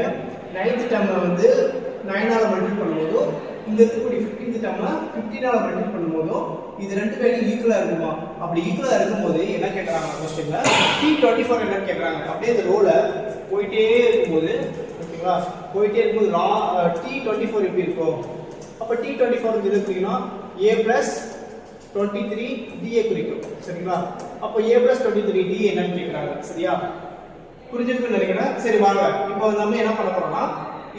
9th term வந்து 9 ஆல மல்டிப்ளை பண்ணும்போது இங்க இருக்கக்கூடிய 15th term 15 ஆல மல்டிப்ளை பண்ணும்போது இது ரெண்டு வேல்யூ ஈக்குவலா இருக்குமா? அப்படி ஈக்குவலா இருக்கும்போது என்ன கேக்குறாங்க क्वेश्चनல? T24 என்ன கேக்குறாங்க? அப்படியே இந்த ரோல போயிட்டே இருக்கும்போது ஓகேங்களா? போயிட்டே இருக்கும்போது T24 எப்படி இருக்கும்? அப்ப T24 எது குறிக்கும்னா A plus 23D குறிக்கும். சரிங்களா? அப்ப A plus 23D என்னன்னு கேக்குறாங்க. சரியா? புரிஞ்சிருக்குன்னு நினைக்கிறேன். சரி வாங்க. இப்போ நம்ம என்ன பண்ண போறோம்னா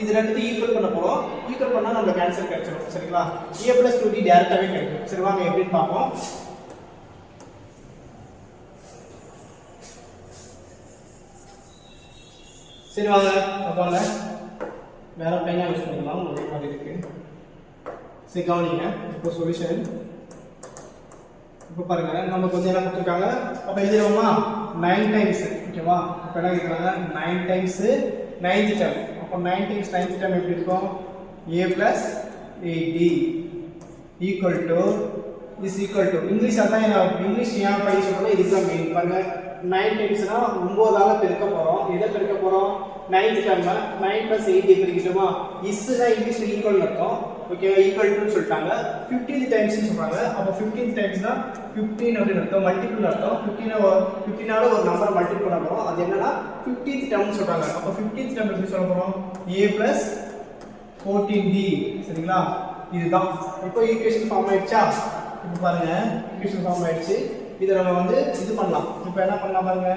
இது ரெண்டுத்தையும் ஈக்குவல் பண்ண போறோம். ஈக்குவல் பண்ணா நமக்கு ஆன்சர் கிடைச்சிடும். சரிங்களா? A plus 2D டைரக்டாவே கிடைக்கும். சரி வாங்க எப்படின்னு பாப்போம். சரி வாங்க பாப்பாங்க. வேற பேனா யூஸ் பண்ணலாம். ஒரே மாதிரி இருக்கு. சரி கவனிங்க. இப்போ சொல்யூஷன் இப்போ பாருங்க நமக்கு வந்து என்ன கொடுத்துருக்காங்க. அப்ப எழுதிடுவோமா? 9 டைம்ஸ் ஓகேவா? இப்போ என்ன கேட்குறாங்க? 9 டைம்ஸ் 9th term. அப்போ 9 times 9th term எப்படி இருக்கும்? A plus 8D equal to English அதான் இங்கிலீஷ் ஏன் படிக்க சொல்றோம்? இதுதான் மெயின். பாருங்க 9 டைம்ஸ்னா 9 ஆல பெருக்க போறோம். எதை பெருக்க போறோம்? 9th term 9 plus 8 பெருக்கிட்டோமா? இஸ்னா இங்கிலீஷ்ல ஈக்குவல் அர்த்தம். ஓகேவா? ஈக்குவல் டு சொல்லிட்டாங்க. 15th times னு சொல்றாங்க. அப்ப 15th timesனா 15 அப்படினு அர்த்தம். மல்டிபிள் அர்த்தம். 15 ஆல ஒரு நம்பர் மல்டிபிள் பண்ண போறோம். அது என்னன்னா 15th term சொல்றாங்க. அப்ப 15th term எப்படி சொல்ல போறோம்? A plus 14D. சரிங்களா? இதுதான். இப்போ ஈக்குவேஷன் ஃபார்ம் ஆயிடுச்சா? இப்போ பாருங்க ஈக்குவேஷன் ஃபார்ம் ஆயிடுச்சு. இத நம்ம வந்து இது பண்ணலாம். இப்போ என்ன பண்ணலாம் பாருங்க.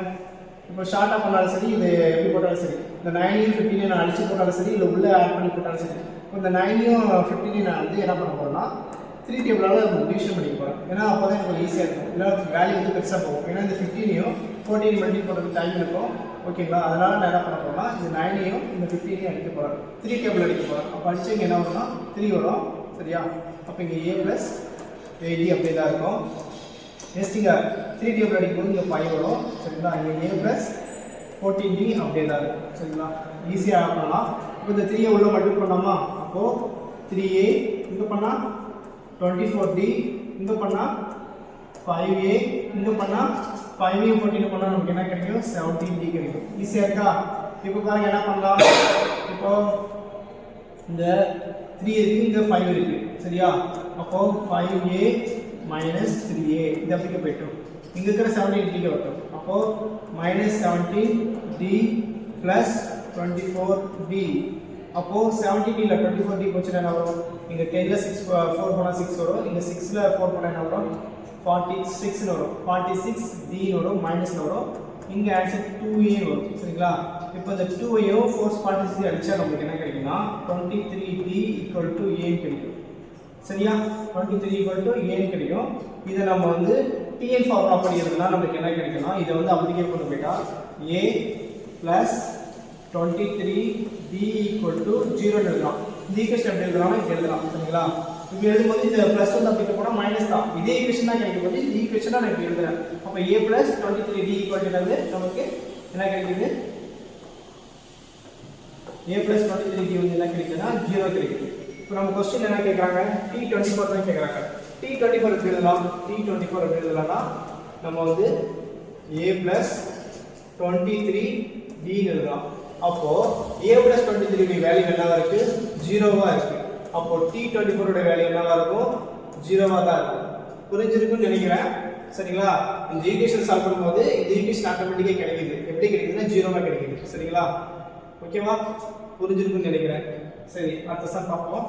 இப்போ ஷார்ட்டா பண்ணாலும் சரி, இது எப்படி போட்டாலும் சரி. இந்த 9 15 நான் அடிச்சு போட்டாலும் சரி, இல்ல உள்ள ஆட் பண்ணி போட்டாலும் சரி. இந்த 9 15 நான் வந்து என்ன பண்ண போறேன்னா 3 டேபிளால டிவிஷன் பண்ணிக்க போறேன். ஏன்னா அப்பதான் எனக்கு ஈஸியா இருக்கும். இல்ல வேல்யூ வந்து பெருசா போகும். ஏன்னா இந்த 15 14 மல்டிப்ளை பண்றதுக்கு டைம் இருக்கும். ஓகேங்களா? அதனால நான் என்ன பண்ண போறேன்னா இந்த 9 இந்த 15 அடிக்க போறேன். 3 டேபிள் அடிக்க போறேன். அப்ப அடிச்சு இங்க என்ன வரும்னா 3 வரும். சரியா? அப்ப இங்க A plus 8D அப்படியே தான் இருக்கும். நெக்ஸ்ட் இங்க 3 டேபிள் அடிக்கும்போது இங்க 5 வரும். சரிங்களா? இங்க A plus 14D அப்படியே தான் இருக்கும். சரிங்களா? ஈஸியா பண்ணலாம். இப்போ இந்த 3 உள்ள மல்டிப்ளை பண்ணாமா? அப்போ 3A இங்க பண்ணா 24D இங்க பண்ணா 5A இங்க பண்ணா 5A 14 பண்ணா நமக்கு என்ன கிடைக்கும்? 17D கிடைக்கும். ஈஸியா இருக்கா? இப்போ பாருங்க என்ன பண்ணலாம். இப்போ இந்த 3 இருக்கு, இங்க 5 இருக்கு. சரியா? அப்போ 5A minus 3A இது அப்படியே போய்டும். இங்க இருக்கிற 17D வரட்டும். அப்போ minus 17D plus 24D. அப்போ 17D ல 24D போச்சுனா என்ன வரும்? இங்க 10 ல 6 4 போனா 6 வரும். இங்க 6 ல 4 போனா என்ன வரும்? 46 னு வரும். 46D னு வரும், மைனஸ் னு வரும். இங்க ஆன்சர் 2A வரும். சரிங்களா? இப்போ இந்த 2 ஐயும் 446 அடிச்சா நமக்கு என்ன கிடைக்கும்னா 23D equal to A கிடைக்கும். சரியா? 23 equal to A கிடைக்கும். இத நம்ம வந்து TN ஃபார்முலா படி எழுதுனா நமக்கு என்ன கிடைக்கும்னா இத வந்து அப்படியே கொண்டு போய்ட்டா A plus 23D equal to 0 ன்னு எழுதலாம். இந்த ஈக்குவேஷன் எப்படி எழுதலாம் இப்படி எழுதலாம் சரிங்களா. இப்போ எழுதும்போது இந்த ப்ளஸ் வந்து அப்படி போனால் மைனஸ் தான், இதே ஈக்குவேஷன் தான் கிடைக்கும் போது இந்த ஈக்குவேஷன் தான் நான் இப்படி எழுதுறேன். அப்போ a + 23d = என்னது நமக்கு என்ன கிடைக்குது, a + 23d வந்து என்ன கிடைக்குதுன்னா 0 கிடைக்குது. இப்போ நம்ம क्वेश्चन என்ன கேக்குறாங்க, t24 தான் கேக்குறாங்க. t24 எப்படி எழுதலாம், t24 எப்படி எழுதலாம்னா நம்ம வந்து a + 23d எழுதலாம். அப்போ a + 23 உடைய வேல்யூ என்னவா இருக்கு, 0வா இருக்கு. அப்போ t24 உடைய வேல்யூ என்னவா இருக்கும், 0வா தான் இருக்கும். புரிஞ்சிருக்கும்னு நினைக்கிறேன் சரிங்களா. இந்த ஈக்குவேஷன் சால்வ் பண்ணும்போது இந்த ஈக்குவேஷன் ஆட்டோமேட்டிக்கா கிடைக்குது. எப்படி கிடைக்குதுன்னா 0வா கிடைக்குது சரிங்களா. ஓகேவா, புரிஞ்சிருக்கும்னு நினைக்கிறேன். சரி அடுத்த சம் பார்ப்போம்.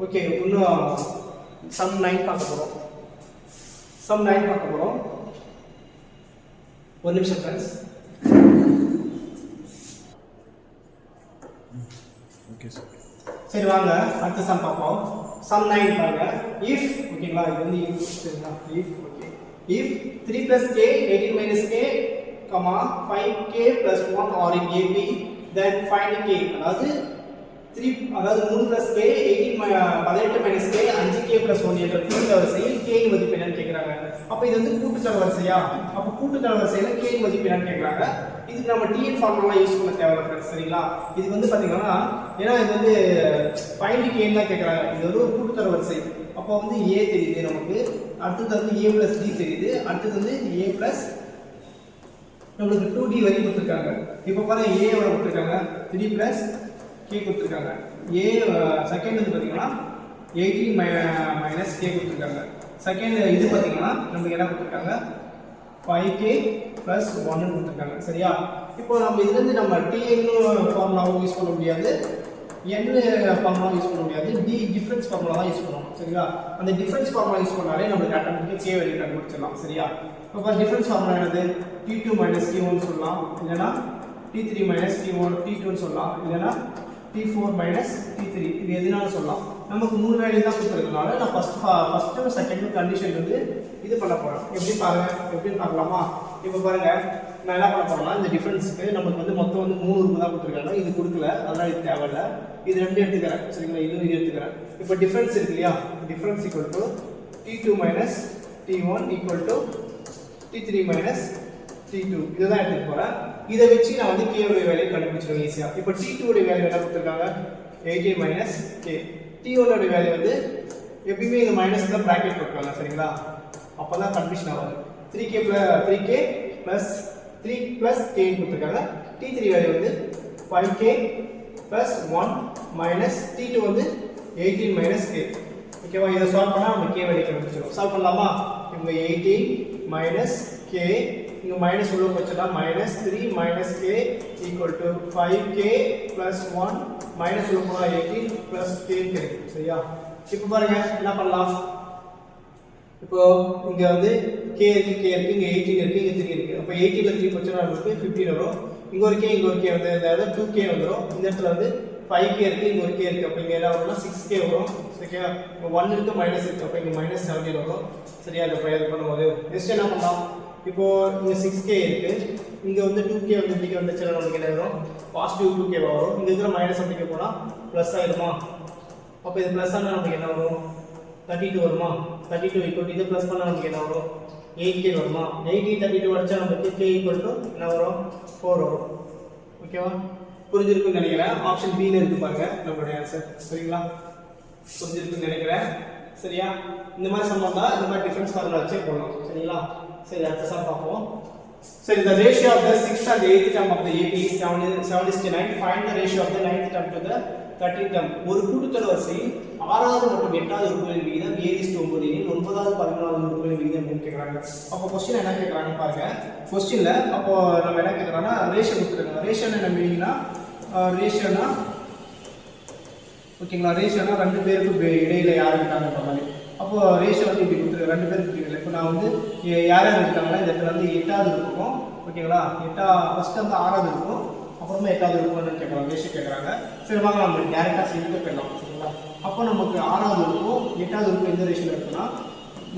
ஓகே, இன்னும் சம் 9 பார்க்க போறோம். சம் 9 பார்க்க போறோம். ஒரு நிமிஷம் ஃப்ரெண்ட்ஸ். Okay sir. சரி வாங்க அடுத்த சம் பார்ப்போம். சம் 9 பாருங்க. if ஓகேங்களா, இது வந்து if சரிங்களா. if okay, if 3 + k 18 - k 5k + 1 are in AP then find k. அதாவது 3 அதாவது 3 + k 18 - k 5k + 1 என்ற கூட்டுத்தொகை வரிசையில் k இன் மதிப்பு என்னன்னு கேக்குறாங்க. அப்ப இது வந்து கூட்டுத்தொகை வரிசையா, அப்ப கூட்டுத்தொகை வரிசையில k இன் மதிப்பு என்னன்னு கேக்குறாங்க. இதுக்கு நம்ம tn ஃபார்முலா யூஸ் பண்ண தேவையில்லை ஃப்ரெண்ட்ஸ் சரிங்களா. இது வந்து பாத்தீங்கன்னா ஏன்னா இது வந்து find k ன்னு தான் கேக்குறாங்க. இது ஒரு கூட்டுத்தொகை வரிசை. அப்ப வந்து a தெரியுது நமக்கு, அடுத்து வந்து a + d தெரியுது, அடுத்து வந்து a + நமக்கு 2d வரை கொடுத்திருக்காங்க. இப்போ பாருங்க a எவ்வளவு கொடுத்திருக்காங்க, 3 + k கொடுத்திருக்காங்க. a செகண்ட் வந்து பாத்தீங்கன்னா 18 - k கொடுத்திருக்காங்க. செகண்ட் இது பாத்தீங்கன்னா நமக்கு என்ன கொடுத்திருக்காங்க, 5k + 1 கொடுத்திருக்காங்க சரியா. இப்போ நம்ம இதுல இருந்து நம்ம tn ஃபார்முலாவை யூஸ் பண்ண முடியாது, n ஃபார்முலா யூஸ் பண்ண முடியாது, டிஃபரன்ஸ் ஃபார்முலா தான் யூஸ் பண்ணணும் சரியா. அந்த டிஃபரன்ஸ் ஃபார்முலா யூஸ் பண்ணாலே நமக்கு ஆட்டோமேட்டிக்கா k வேல்யூ கண்டுபிடிச்சிடலாம் சரியா. இப்போ டிஃபரன்ஸ் ஃபார்முலா என்னது, t2 - t1 சொல்லலாம், இல்லனா t3 - t1 t2 ன்னு சொல்லலாம், இல்லனா t4 - t3 இது எதுனாலும் சொல்லலாம். நமக்கு மூணு வேல்யூ தான் கொடுத்திருக்கனால நான் ஃபர்ஸ்ட் செகண்ட் கண்டிஷன் வந்து இது பண்ண போறேன். எப்படி பாருங்க, எப்படின்னு பார்க்கலாமா. இப்போ பாருங்க நான் என்ன பண்ண போறேன்னா இந்த டிஃபரன்ஸ்க்கு நமக்கு வந்து மொத்தம் வந்து 3 உறுப்பு தான் கொடுத்திருக்காங்க, இது கொடுக்கல அதனால இது தேவையில்லை, இது ரெண்டு எடுத்துக்கிறேன் சரிங்களா, இது எடுத்துக்கிறேன். இப்போ டிஃபரன்ஸ் இருக்கு இல்லையா, difference = t2 - t1 = t3 - t2 இதுதான் எடுத்துக்க போறேன். இதை வச்சு நான் வந்து k உடைய வேல்யூ கண்டுபிடிச்சிடுவேன் ஈஸியா. இப்போ t2 உடைய வேல்யூ என்ன கொடுத்திருக்காங்க, 18 - k. t1 உடைய வேல்யூ வந்து எப்பவுமே இந்த மைனஸ் தான் பிராக்கெட் போட்டுருவாங்க சரிங்களா, அப்பதான் கன்ஃபியூஷன் ஆகாது. 3k + 3 + k கொடுத்திருக்காங்க. t3 வேல்யூ வந்து 5k + 1 - t2 வந்து 18 - k. ஓகேவா, இதை சால்வ் பண்ணா நம்ம k வேல்யூ கண்டுபிடிச்சிடும். சால்வ் பண்ணலாமா. இங்க 18 - k இங்க மைனஸ் உள்ள போச்சுனா -3 - k = 5k + 1 மைனஸ் உள்ள போனா 18 + k கிடைக்கும் சரியா. இப்போ பாருங்க என்ன பண்ணலாம், இப்போ இங்க வந்து k இருக்கு, இங்க 18 இருக்கு, இங்க 3 இருக்கு. அப்ப 18 ல 3 போச்சுனா நமக்கு 15 வரும். இங்க ஒரு k வந்து அதாவது 2k வந்துரும். இந்த இடத்துல வந்து 5k இருக்கு, இங்க ஒரு k இருக்கு. அப்ப இங்க என்ன வரும்னா 6k வரும் சரியா. இங்க 1 இருக்கு, மைனஸ் இருக்கு, அப்ப இங்க -17 வரும் சரியா. இத ப்ரையர் பண்ணும்போது நெக்ஸ்ட் என்ன பண்ணலாம், இப்போ இங்க 6k இருக்கு, இங்க வந்து 2k வந்து இங்க வந்துச்சுனா நமக்கு என்ன வரும், பாசிட்டிவ் 2k வரும். இங்க இருக்கிற மைனஸ் அப்படிங்க போனா பிளஸ் ஆயிடுமா. அப்ப இது பிளஸ் ஆனா நமக்கு என்ன வரும், 32 வருமா. 32 இதை பிளஸ் பண்ணா நமக்கு என்ன வரும், 8k வருமா. 18 32 அடிச்சா நமக்கு k என்ன வரும், 4 வரும். ஓகேவா, புரிஞ்சிருக்குன்னு நினைக்கிறேன். ஆப்ஷன் B ல இருக்கு பாருங்க நம்மளுடைய ஆன்சர் சரிங்களா. புரிஞ்சிருக்குன்னு நினைக்கிறேன் சரியா. இந்த மாதிரி சம் வந்தா இந்த மாதிரி டிஃபரன்ஸ் ஃபார்முலா வச்சே போடலாம் சரிங்களா. சரி அடுத்த சம் பார்ப்போம். சரி, the ratio of the 6th and 8th term of the AP is 7:9. Find the ratio of the 9th term to the 13th term. ஒரு கூட்டுத்தொகை வரிசையில் 6வது மற்றும் 8வது உறுப்புகளின் விகிதம் 7:9 எனில் 9வது 11வது உறுப்புகளின் விகிதம் என்னன்னு கேக்குறாங்க. அப்ப क्वेश्चन என்ன கேக்குறாங்க பாருங்க. क्वेश्चनல அப்போ நம்ம என்ன கேக்குறோம்னா ரேஷியோ கொடுத்திருக்காங்க. ரேஷியோ என்ன மீனிங்னா ரேஷியோனா ஓகேங்களா, ரேஷியோனா ரெண்டு பேருக்கு இடையில யார் இருக்காங்கன்ற மாதிரி. அப்போ ரேஷியோ வந்து இப்படி கொடுத்துருக்கு, ரெண்டு பேருக்கு கொடுத்துருக்கு. இப்போ நான் வந்து யார் யார் இருக்காங்கன்னா இந்த இடத்துல வந்து 8வது இருக்கும் ஓகேங்களா, ஃபர்ஸ்ட் வந்து 6வது இருக்கும், அப்புறமா 8வது இருக்கும்னு கேட்குறாங்க, ரேஷியோ கேட்குறாங்க. சரி வாங்க நம்ம டேரெக்டாக சேர்த்து போயிடலாம் சரிங்களா. அப்போ நமக்கு 6வது இருக்கும் 8வது இருக்கும் எந்த ரேஷியோவில் இருக்குன்னா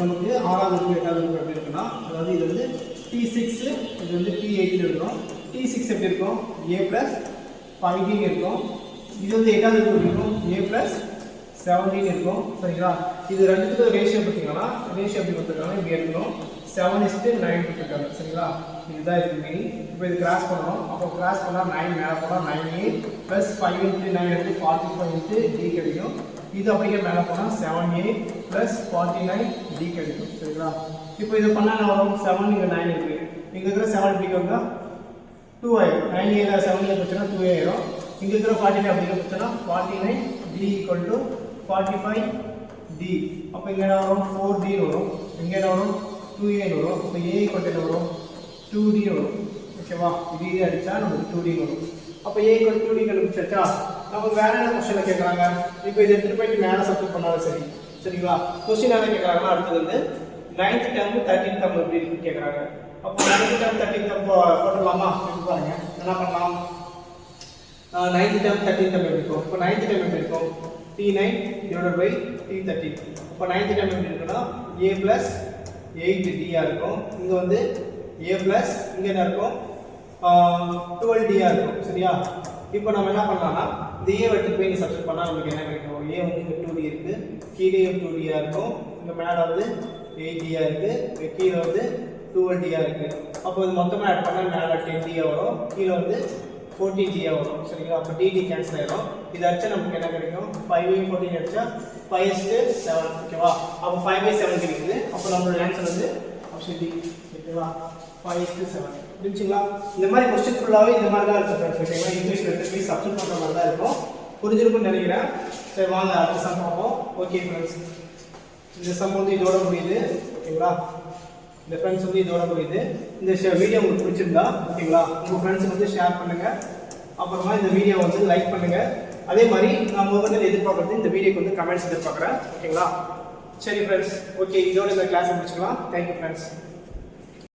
நமக்கு 6வது இருக்கும் 8வது இருக்கும் எப்படி இருக்குன்னா, அதாவது இது வந்து T6 இது வந்து T8 எழுதுறோம், T6 எப்படி இருக்கும் a plus 15 இருக்கும். இது வந்து எட்டாவது இருக்கும் a plus 17 இருக்கும். சரிங்களா? இது ரெண்டுத்துக்கு ரேஷியோ பார்த்தீங்கன்னா ரேஷியோ எப்படி கொடுத்துருக்காங்க இப்படி எடுக்கணும் 7:9 கொடுத்துருக்காங்க. சரிங்களா? இதுதான் இதுக்கு மீனிங். இப்போ இது கிராஸ் பண்ணணும். அப்போ கிராஸ் பண்ணால் 9 மேலே போனால் 9a ப்ளஸ் 5 × 9 எடுத்து 45 × d கிடைக்கும். இது அப்படியே மேலே போனால் 7a ப்ளஸ் 49d கிடைக்கும். சரிங்களா? இப்போ இது பண்ணால் என்ன வரும் 7 இங்கே 9 இருக்குது. இங்கே இருக்கிற 7 இப்படி வந்தால் 2 ஆயிடும். 9a 7 போச்சுன்னா 2a ஆயிடும். இங்கே இருக்கிற 49 அப்படிங்க போச்சுன்னா 49d = 45d. அப்போ இங்கே என்ன வரும் 4d வரும். இங்கே என்ன வரும் 2a வரும். இப்போ a = என்ன வரும் 2d வரும். ஓகேவா? இது அடிச்சா நமக்கு 2d வரும். அப்போ a = 2d கண்டுபிடிச்சா நமக்கு வேற என்ன क्वेश्चन கேக்குறாங்க. இப்போ இத எடுத்து போய் மேல சப்ஸ்டிட் பண்ணாலும் சரி. சரிங்களா? क्वेश्चन என்ன கேக்குறாங்கன்னா அடுத்து வந்து 9th term 13th term எப்படி இருக்கு கேக்குறாங்க. அப்போ 9th term 13th term போடலாமா? இது பாருங்க. என்ன பண்ணலாம்? 9th term 13th term எப்படி இருக்கும்? இப்போ 9th term எப்படி இருக்கும்? T9 / T13. இப்போ 9th term எப்படி இருக்குன்னா a + 8d ஆ இருக்கும். இங்க வந்து a plus இங்க என்ன இருக்கும் 12d ஆ இருக்கும். சரியா? இப்போ நம்ம என்ன பண்ணலாம்னா இந்த a வெட்டி போய் சப்ஸ்டிட் பண்ணா நமக்கு என்ன கிடைக்கும்? a வந்து இங்க 2d இருக்கு. கீழே 2d ஆ இருக்கும். இங்க மேல வந்து 8d ஆ இருக்கு. கீழ வந்து 12d ஆ இருக்கு. அப்போ இது மொத்தமா ஆட் பண்ணா மேல 10d ஆ வரும். கீழ வந்து 14d ஆ வரும். சரிங்களா? அப்ப dd கேன்சல் ஆயிடும். இது அடிச்சா நமக்கு என்ன கிடைக்கும்? 5 × 14 அடிச்சா 5:7. ஓகேவா? அப்போ 5/7 கிடைக்குது. அப்போ நம்மளோட ஆன்சர் வந்து ஆப்ஷன் டி. ஓகேவா? 5:7. புரிஞ்சுங்களா? இந்த மாதிரி क्वेश्चन ஃபுல்லாவே இந்த மாதிரி தான் இருக்கும் फ्रेंड्स. ஓகேவா? இங்கிலீஷ்ல எடுத்து போய் சப்ஸ்டிட் பண்ற மாதிரி தான் இருக்கும். புரிஞ்சிருக்கும்னு நினைக்கிறேன். சரி வாங்க அடுத்த சம் பார்ப்போம். Okay friends. இந்த சம் வந்து இதோட முடியுது. ஓகேங்களா? இந்த फ्रेंड्स வந்து இதோட முடியுது. இந்த வீடியோ உங்களுக்கு பிடிச்சிருந்தா ஓகேங்களா? உங்க फ्रेंड्ஸ்க்கு வந்து ஷேர் பண்ணுங்க. அப்புறமா இந்த வீடியோ வந்து லைக் பண்ணுங்க. அதே மாதிரி நான் உங்ககிட்ட எதிர்பார்க்கறது இந்த வீடியோக்கு வந்து கமெண்ட்ஸ் எதிர்பார்க்கறேன். ஓகேங்களா? சரி फ्रेंड्स. ஓகே இதோட இந்த கிளாஸ் முடிச்சுக்கலாம். Thank you friends.